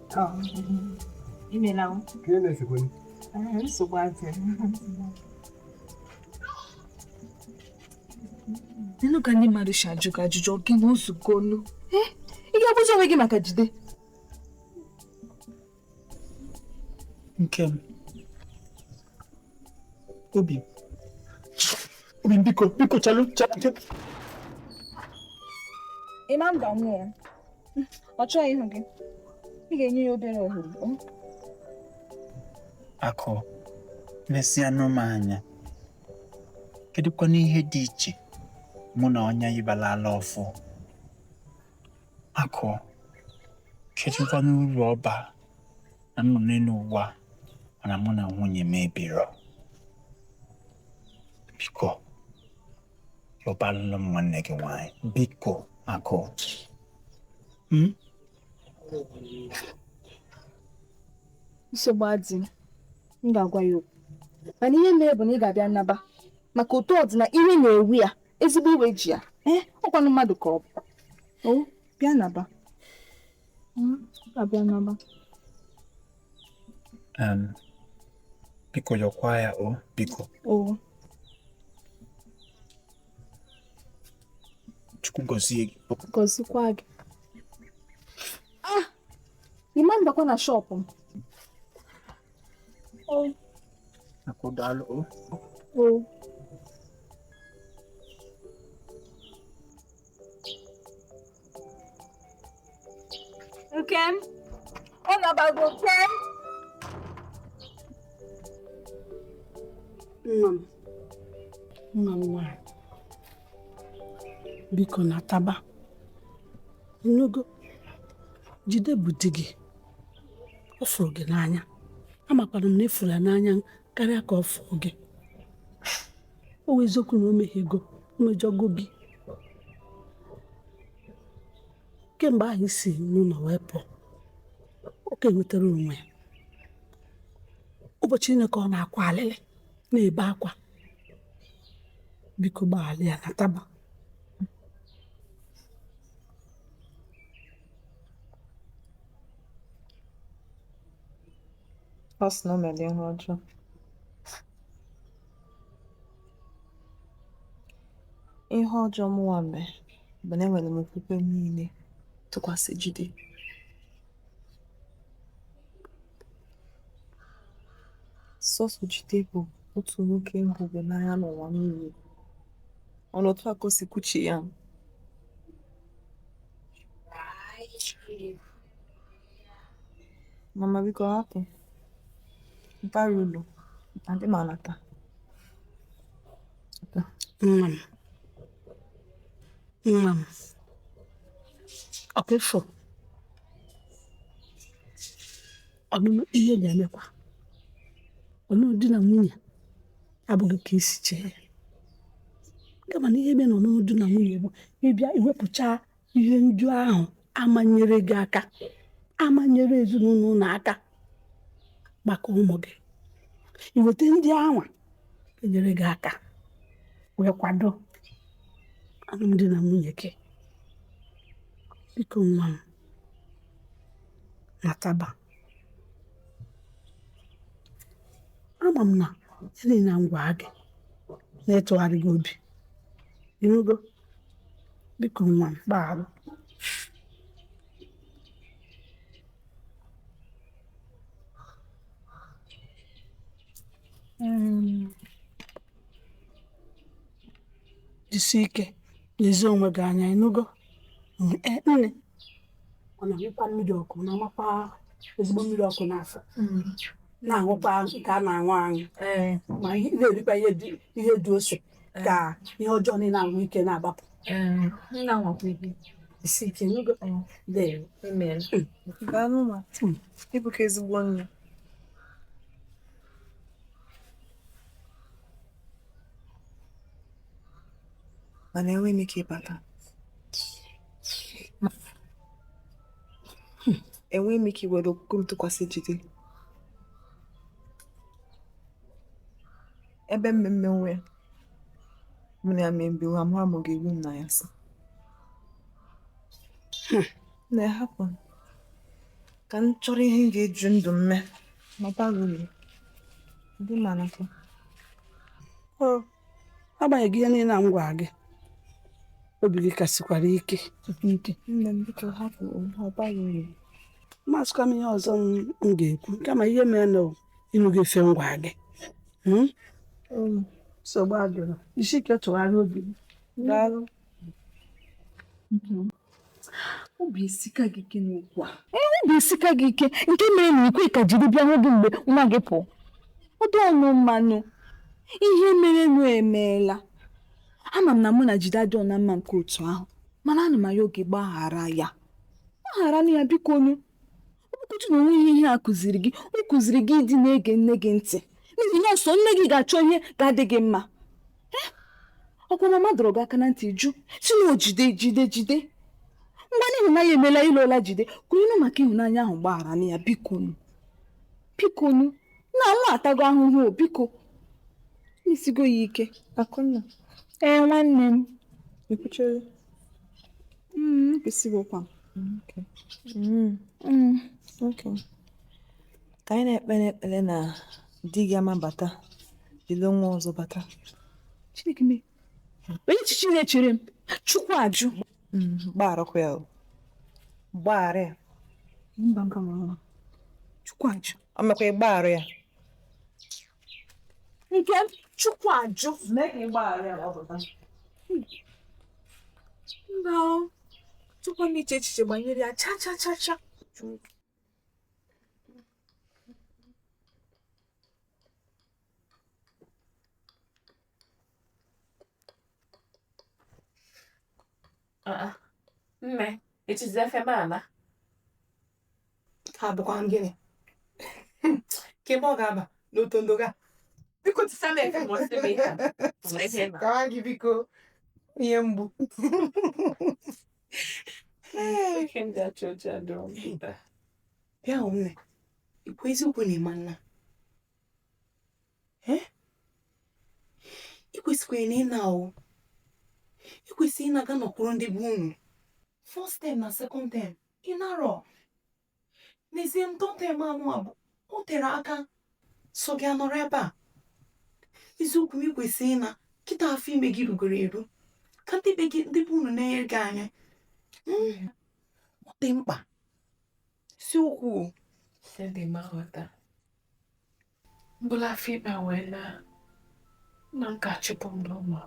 Imela. Kene sekweni. Nsogbu adị. Nenu ka ndị mmadụ si ajụ ajụjụ oge na ozugbo olu. Ị ga-abụzi onwe gị maka Jide. Nke m. Obi biko chalụ. Ịma mba nwunye ya. Ọ chọghị ịhụ gị. Ị ga-enye ya obere ohere. Akụ, lesịa n'ụmụ anya. Kedụkwa n'ihe dị iche mụ na ọnya yibala ala ọfụ? Akụ, kedụkwa n'uru ọba na nọ n'elu ụwa mana mụ na nwunye m ebiro? Biko, yọbalụ m nwanne gị nwanyị. Biko, Akụ. Nsogbu adị. M ga-agwa ya okwu. Mana ihe mere bụ na ị ga-abịa nnaba. Maka otu ọdịna ire na-ewu ya, ezigbo iwe ji ya. Ọkwanụ mmadụ ka ọ bụ. Bịa naba. Bịa naba. Biko yọkwa ya biko. Chukwu gọzie gị. Gọzikwa gị. Ịma mbakwa na shọpụ m. Akụ daalụ. Nkem, ọ na-abago Nkem. nwa m nwanyị biko nataba nnugo Jide bụ di gị ọ fụrụ gị n'anya amakwara m na ịfụrụ ya n'anya karịa ka ọ fụrụ gị o wee eziokwu na o mehiego mmejọgo gị kemgbe ahụ isi n'ụlọ wee pụọ oke nwetara onwe ya ụbọchị niile ka ọ na-akwa alịlị na-ebe akwa biko gbaghara ya nataba Ọ sị na o mere ihe ọjọọ. Ihe ọjọọ mụnwa mee bụ na enwere m okwukwe niile tụkwasị Jide. Sọsọ Jide bụ otu nwoke m hụrụ n'anya n'ụwa niile. Ọ na otu a ka o si kwuchie ya. Mama biko hapụ. Bara ulu. Adị m anata. nwa m ọkụfọ ọnụnụ ihe na-emekwa ọnụnụ di na nwunye abụghị ka isi chee ya kama na ihe eme na ọnụnụ di na nwunye bụ ịbịa iwepụcha ihe nju ahụ amanyere gị aka amanyere ezinụlọ na aka maka ụmụ gị iweta ndị anwa enyere gị aka wee kwado alụmdi na nwunye gị biko nwa m nataba ama m na ya niile na ngwa gị na-etụgharị gị obi ịnụgo biko nwa m gbaarụ jisi ike n'ezi onwe gị anya ịnụgo nne ọ na-aṅụkwa mmiri ọkụ na-amakwa ezigbo mmiri ọkụ n'afọ na-aṅụkwa nke a na-aṅụ aṅụ ma na-erikwa ihe dị ose ka ihe ọjọọ niile na-aṅụ ike na-agbapụ jisi ike ịnụgo Daalụ ma. Ịbụ ka ezigbo nne. Mana enweghị m ike ịbata. Enweghị m ike iwere okwukwe m tụkwasị Jide. Ebe mmemme nwe mụ na ya mee mbiwa mụ amụ ga-egbu m na ya sị. Na-ehapụ ka m chọrọ ihe m ga-eju ndụ m mee ma bara uru. Ndị m anata. agbanyeghị ihe niile na m gwara gị obi gị kasikwara ike Nne m biko hapụ ọ bara uru. masịkwa m ihe ọzọ m ga-ekwu kama ihe mere na ịnụghị efe ngwa gị nsogbu adịrọ isi ike tụgharịa obi gị. Daalụ. Obi esika gị ike n'okwu a. Obi esika gị ike nke mere na ikwe ka Jide bịa hụ gị mgbe nwa gị pụọ. Ụdị ọnụ mmanụ ihe mere nụ emeela. Ama m na mụ na Jide adịọ na mma nke otu ahụ mana ana m ya oge gbaghara ya. Gbaghara na ya biko onye okwutu na onweghị ihe a kụziri gị o kụziri gị ịdị na-ege nne gị ntị n'ihi na ọsọ nne gị ga-achọ ihe ga-adị gị mma. Ọkwa mama dọrọ gị aka na ntị jụ si na o jide ngwa n'ịhụnanya emela ile ụla Jide kwụrụ maka ịhụnanya ahụ gbaghara na ya biko na nwa atago ahụhụ biko isigo ya ike. Akụnna. Nwanne m Ekwuchere. Esigokwa. Okay. Ka anyị na-ekpere na di gị ama bata jide nwa ọzọ bata. Chineke mee onye chichi na-echere m Chukwu ajụ Gbagharakwa ya. Gbaghara ya. mba Chukwu ajụ Ọ mekwa ịgbaghara ya. nke Chukwu ajụ Mee ka ịgbaghara ya ọbụta. mba Chukwu na-eche echiche banyere ya cha Nne, echizi efe m ala. Ka bụkwa gịnị? Kebe ọ ga-aba n'otondo ga. Biko tisa m efe m osi m ihe. Ka gị biko ihe mgbu. Ike ndị achọ oji adọrọ m. Ya nne, ikwu eziokwu na ịma nna. Ikwesịkwara na ịna o. Ikwesị ịna ga nọkwuru ndị bụ unu. First term na second term, ịnarọ. N'ezie third term anụ abụ, o tere aka. So gị anọrọ ebe a. Eziokwu m ikwesị ịna, kịta afọ ime gị rugoro eru. Ka ndị bụ unu na-enyere gị anya. Ọ dị mkpa. Si okwu. Sị ma ghọta. Mbụla afọ ime wee na nna m ga-achịpụ m n'ụlọ.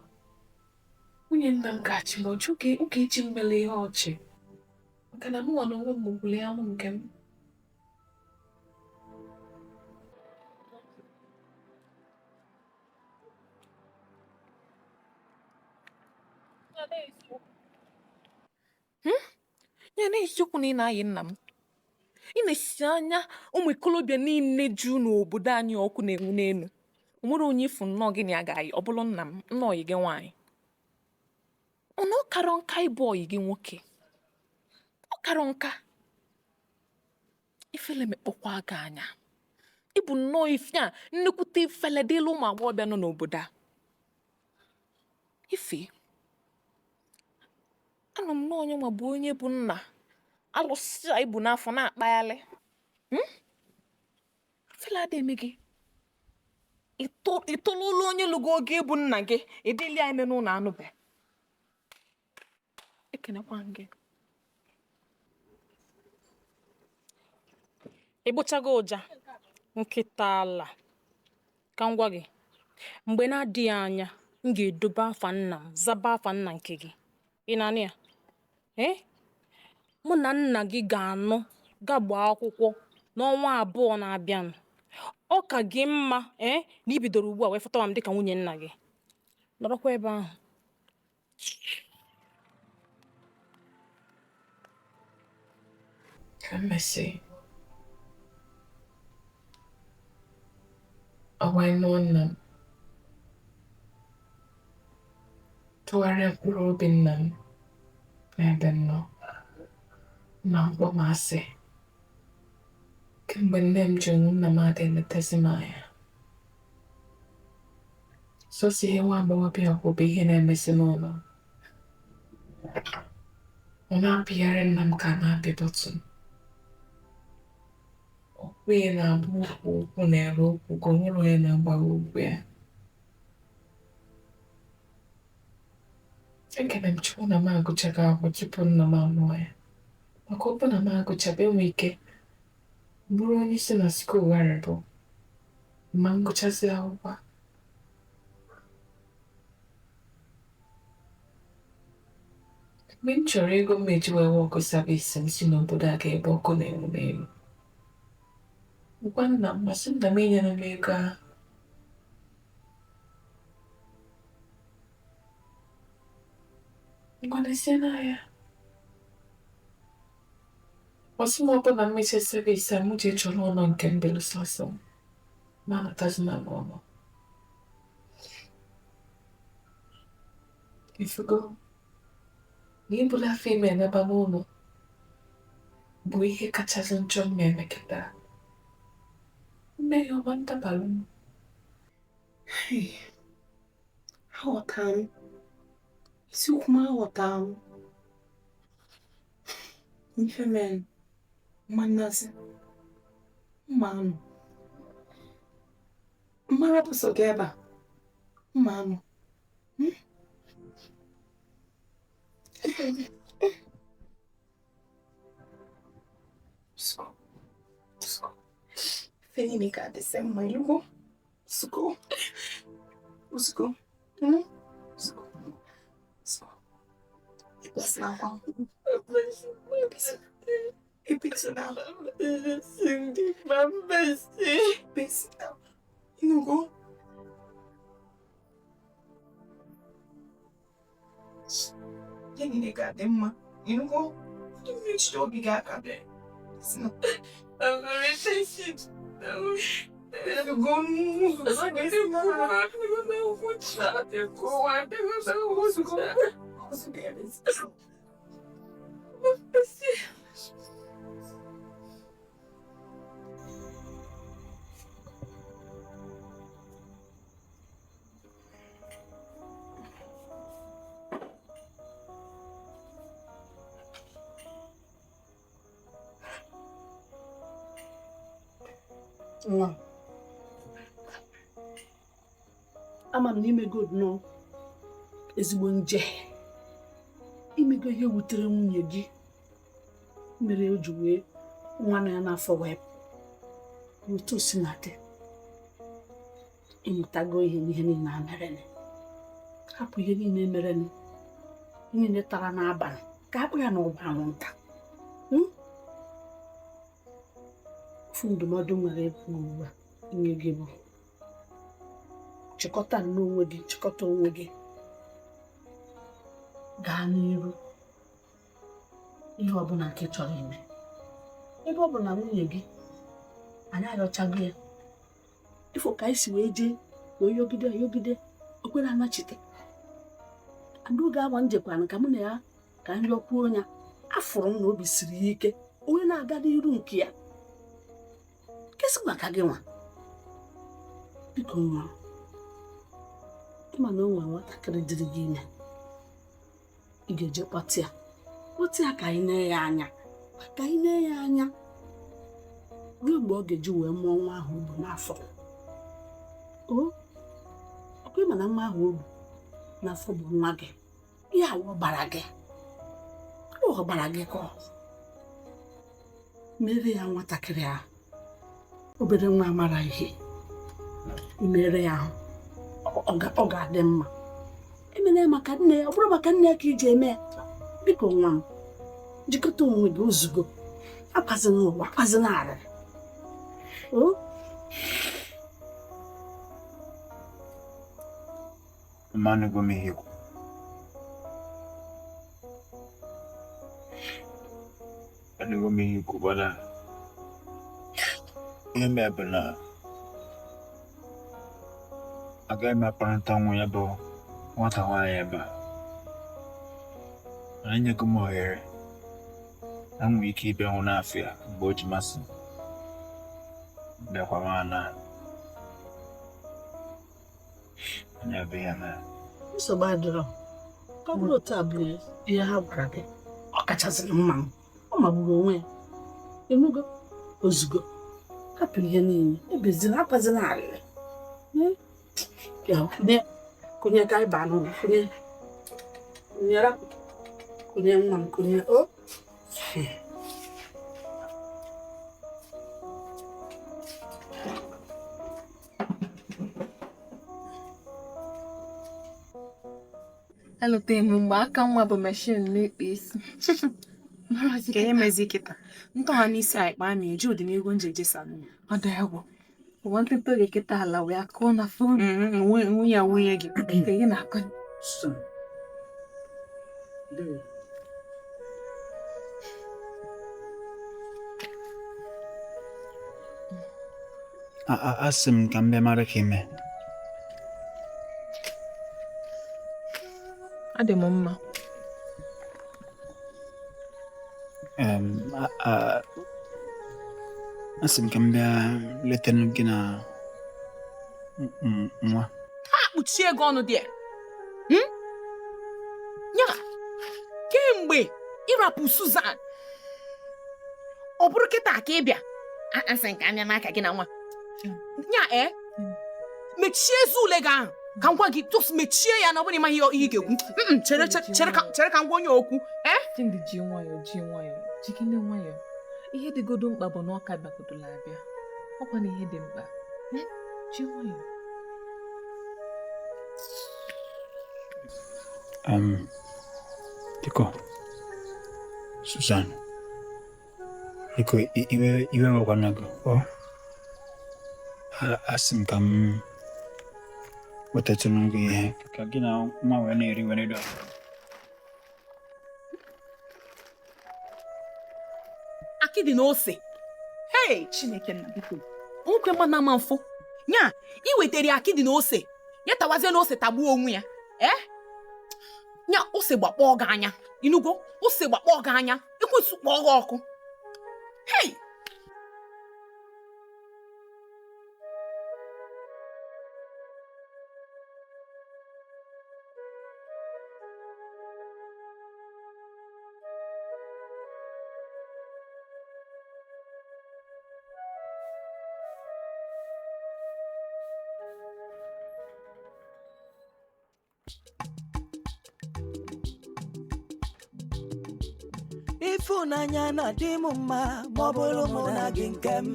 Nwunye nna m ga-achị m ọchụ oge eji mmele ihe ọchị. Maka na mụnwa na onwe m gburu ya mụ nke m. Ya na-eziokwu na ị na-ayị nna m. Ị na-esi anya ụmụ ikolobịa niile ju n'obodo anyị ọkụ na-enwu n'elu. O nwere onye ifu nnọọ gịnị a ga-ayị, ọ bụrụ nna m, nnọọ yi gị nwaanyị. Ọnụ ọ karọ nka ịbụ ọyị gị nwoke. Ọ karọ nka. Ifele mekpọkwa gị anya. Ịbụ nnọọ ife a nnekwute ifele dịla ụmụ agbọghọbịa nọ n'obodo a. Ife. Anọ m n'onye nwa bụ onye bụ nna. Alụsị a ibu n'afọ na-akpaghalị. Ifele adị eme gị. Itolulu onye lụgo oge bụ nna gị, edeli anyị n'ụlọ anụbe. Ekenekwa gị. Ịgbụchago ụja nkịta ala. Ka m gwa gị, mgbe na-adịghị anya, m ga-edobe afa nna m, zaba afa nna nke gị. Ị na-anụ ya? Mụ na nna gị ga-anọ gbaa akwụkwọ n'ọnwa 2 na-abịanụ. Ọ ka gị mma na ibidoro ugbu a wee fọtawa m dịka nwunye nna gị. Nọrọkwa ebe ahụ. Ka mmesi. Ọgwa ịnụ nna m. Tụgharịa mkpụrụ obi nna m n'ebe m nọ. Na mkpọmasị. Kemgbe nne m ji onwe nna m adị eletezi m anya. Sosi ihe nwa agbọghọbịa bụ ihe na-emesi n'ụlọ. Ọ na-apịgharị nna m ka na-apị bọtụn. Okwu ya na-abụ okwu na-ere okwu ka o nwere onye na-agbawa okwu ya. Ekene m Chukwu na m agụchaghị akwụkwọ tupu nna m amụọ ya. Maka ọ bụ na m agụchabe enwe ike bụrụ onye isi na skuul gharịbụ ma m gụchazi akwụkwọ. Mgbe m chọrọ ego m eji wee ọkụ savisi m si n'obodo a ga ebe ọkụ na-enwu n'elu. Ngwa nna m masị nna m enyere m ego ahụ. Ngwanesie n'ahịa. Ọsị m ọbụla mmechi savisi a m ji chọrọ ụlọ nke m belụsọsọ m ma anatazi na n'ụlọ. Ifugo na ibulu afọ ime eneba n'ụlọ bụ ihe kachasị njọ m na-emeketa. Mmehie ọma ndabalụ m. Aghọta m. Isiokwu m aghọta m. Ife mere mmanasị mma anụ. Mmara bụ so gị ebe a. Mma anụ. Ife niile ga-adịsị mma ilugo. Sugo. Sugo. Sugo. Sugo. Ipesi na akwa. Ipesi na Cindy Mambesi. Ipesi na Inugo. Jenny got them, you know, you reached to be got a bit. It's not a relationship. Nwa ama m na imego nnọọ ezigbo nje imego ihe wutere nwunye gị mere o ji wee nwa na ya n'afọ wee otu o si na dị ịmụtago ihe n'ihe niile a mere hapụ ihe niile mere niile tara n'abalị ka akpụ ya na ọgba anwụnta ofu ndụmọdụ nwere ebe ugbu a inye gị bụ chịkọta n'onwe gị chịkọta onwe gị gaa n'iru ihe ọbụla nke chọrọ ime ebe ọ bụ na nwunye gị anyị arịọchago ya ifo ka anyị si wee jee wee yogide okwere anachite adaugo agba njekwana ka mụ na ya ka nri ọkwuo ya afụrụ m na obi siri ya ike onye na-aga n'iru nke ya kesị maka gị nwa biko nwa ịma na o nwere nwatakịrị dịrị gị ime ị ga-eje kpọta ya ka anyị nee ya anya ruo mgbe ọ ga-eji wee mụọ nwa ahụ o bu n'afọ ọkwa ịma na nwa ahụ o bu n'afọ bụ nwa gị ihe a ọ gbara gị ka mere ya nwatakịrị ahụ obere nwa amara ihe mere ya ahụ ọ ga-adị mma emere maka nne ya ọ bụrụ maka nne ya ka iji eme ya biko nwa m jikọta onwe gị ozugbo akwazina ụwa akwazina arịrị Manu go Mexico. Manu go Mexico, bana. Yeme bana. Aga ma paranta mo yabo. Wata wa yeba. Anya go mo here. Amu iki be ona afia, boji masi. Be kwa mana. Anya be yana. So badro. Ka bụrụ taa bụ ihe ha gwara gị. Ọ kachasị mma m. Ọ magburu onwe ya. Enugo ozugbo. Hapụ ihe niile. Ebezina akwazina arịrị. Ya, kunye ka ịba n'ụlọ. Kunye nwa m kunye. Elote m mgbe aka nwa bụ meshin n'ikpe isi. Ka ihe mezi kịta ntọha n'isi anyị kpaa ma eji ọdịnihu njeje salon Ọ dị egwu. Ụwa nkịta oge kịta ala wee akụọ na fon. nwunye gị Ka ihe na-akọ. Asị m ka m bịa mara ka ime. Adị m mma. Asị m ka m bịa leta gị na nwa. ha kpuchie gị ọnụ dị ya kemgbe ịrapụ Susan ọ bụrụ kịta ka ị bịa asị nke anya n'aka gị na nwa ya mechie ezi ule gị ahụ ka ngwa gị tụs mechie ya na ọ bụrụ ịma ihe ị ga-ekwu chere ka ngwa onye okwu Chindi ji nwayọọ jikine nwayọọ. Ihe dịgodo mkpa bụ na ọka bịagodola abịa. Ọkwa na ihe dị mkpa. Ji nwayọọ. Diko, Susan, Diko, iwe wakwana go. Asị m ka m wetatụrụ gị ihe ka gị na nwa wee na-eri were dọ. akịdị na ose. Hey, Chineke nna biko. Nkwe mma na mfụ. Nya, I wetara akịdị na ose. Ya tawazie na ose tagbuo onwe ya. Nya ose gbakpọọ gị anya. Inugo, ose gbakpọọ gị anya. Ekwensu kpọọ gị ọkụ. Hey! Ifunanya na dị m mma ma ọ bụrụ mụ na gị nke m.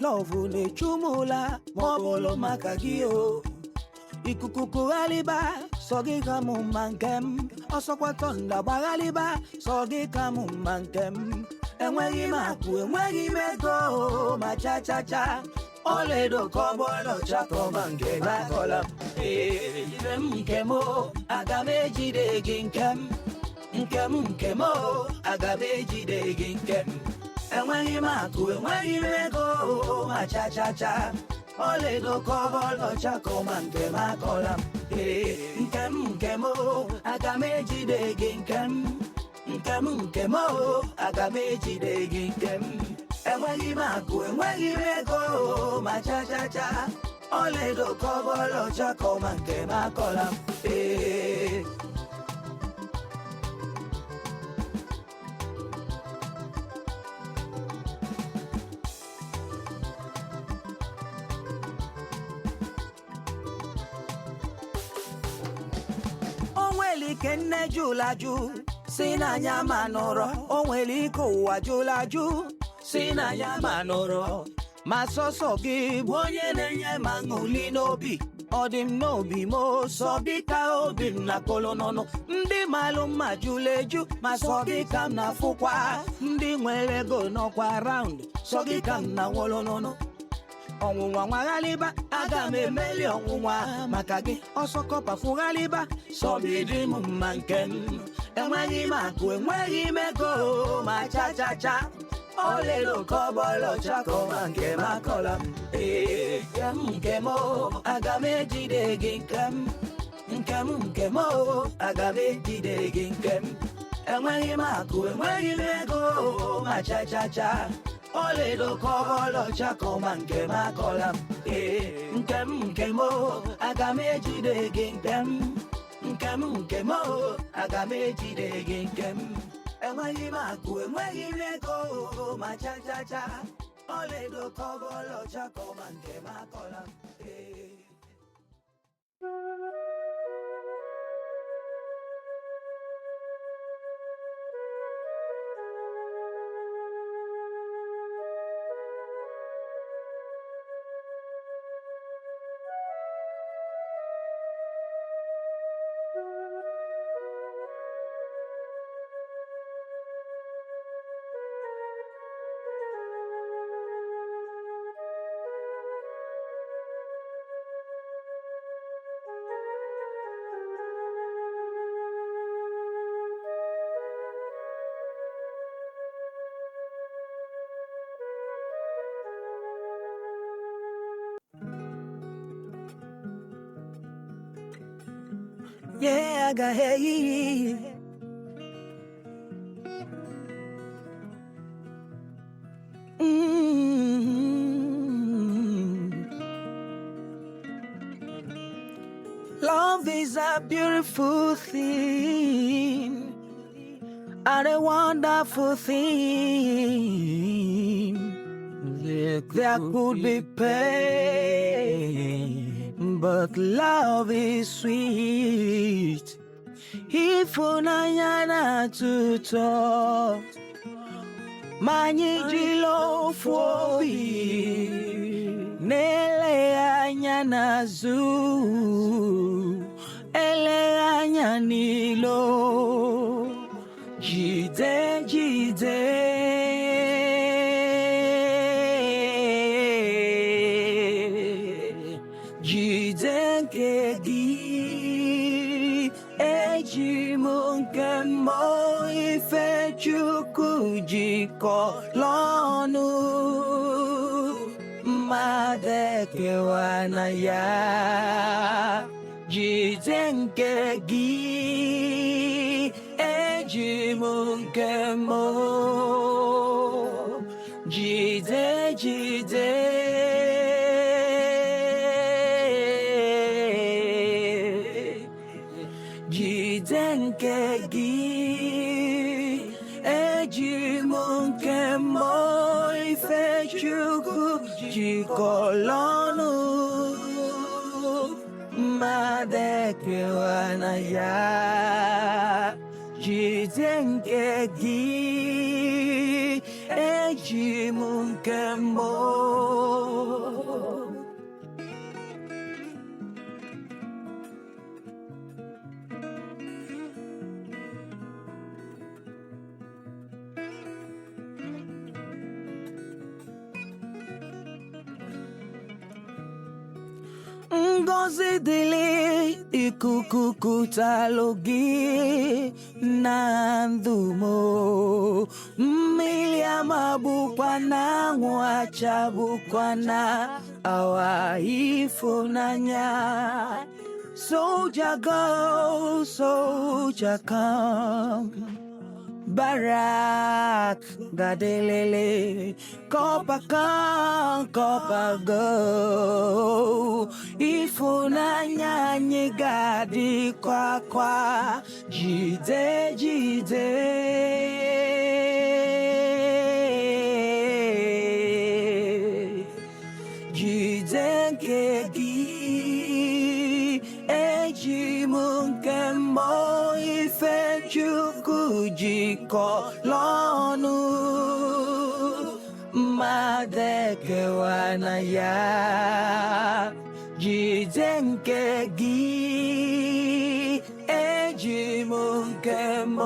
Lọvụ na-echu m ụla ma ọ bụrụ maka gị o. Ikuku kughalịba sọ gị ka m mma nke m. Ọsọkwa tọnda gbaghalịba sọ gị ka m mma nke m. Enweghị m akụ enweghị m ego ma cha cha cha. Oledo ka ọ bụ ọlaọcha ka ọ ma nke m akọla m. Ibe m nke m aga m ejide gị nke m. Nke m aga m ejide gị nke m. Enweghị m akụ enweghị m ego ma cha cha cha. Oledo ka ọ bụ ọlaọcha ka ọ ma nke m akọla m. Nke m aga m ejide gị nke m. Nke m aga m ejide gị nke m. Enweghị m akụ enweghị m ego ma cha cha cha. Oledo ka ọ bụ ọlaọcha ka ọ ma nke m akọla m. Ike nne julaju si n'anya ma nọrọ. O nwere ike ụwa julaju si n'anya ma nọrọ. Ma sọsọ gị bụ onye na-enye ma ṅụli n'obi. Ọ dị m n'obi m sọ gị ka obi m na kolonọnụ. Ndị malụ mma jụrụ eju ma sọ gị ka m na-afụkwa. Ndị nwere ego nọkwa raụnd sọ gị ka m na nwolonọnụ. Ọnwụnwa nwaghalịba aga m emeli ọnwụnwa maka gị. Ọsọ kọpa fụghalịba sọ bidi m mma nke m. Enweghị m akụ enweghị m ego ma cha cha cha. Oledo ka ọ bụ ọlaọcha ka ọ ma nke m akọla m. Nke m aga m ejide gị nke m. Nke m aga m ejide gị nke m. Enweghị m akụ enweghị m ego ma cha cha cha. Oledo ka ọ bụ ọlaọcha ka ọ ma nke m akọla m. Nke m aga m ejide gị nke m. Nke m aga m ejide gị nke m. Enweghị m akụ enweghị m ego ma cha cha cha. Oledo ka ọ bụ ọlaọcha ka ọ ma nke m akọla m. Yeah, I got hey. Love is a beautiful thing and a wonderful thing. There could be pain, but love is sweet. Ifunanya na tuto Manyijilo Ofuobi Nele anya na zu Ele anya nilo Jide Jidekenne Eji munke mo ife Chukwu jikọrọ ọnụ mmadụ ekewa na ya jide nke gị eji m nke m jide jide jide nke gị eji m nke m ife Chukwu jikọrọ ọnụ mmadụ ekewa na ya jide nke gị eji m nke m Ngozi dịlị ikuku kutalụ gị na ndụ m mmiri amabụkwa na anwụ achabụkwa na awa ịfụnanya soldier go soldier come Barak gadelele corper come corper go ifunanya anyị ga-adịkwa kwa jide jide jide nke gị eji m nke m ife Chukwu jikọrọ ọnụ mmadụ ekewa na ya jide nke gị eji m nke m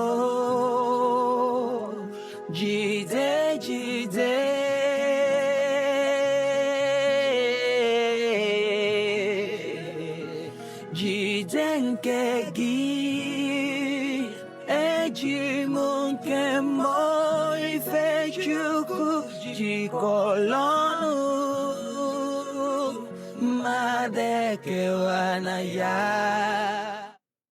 jide jide jide nke gị eji m nke m ife Chukwu jikọrọ ọnụ mmadụ ekewa na ya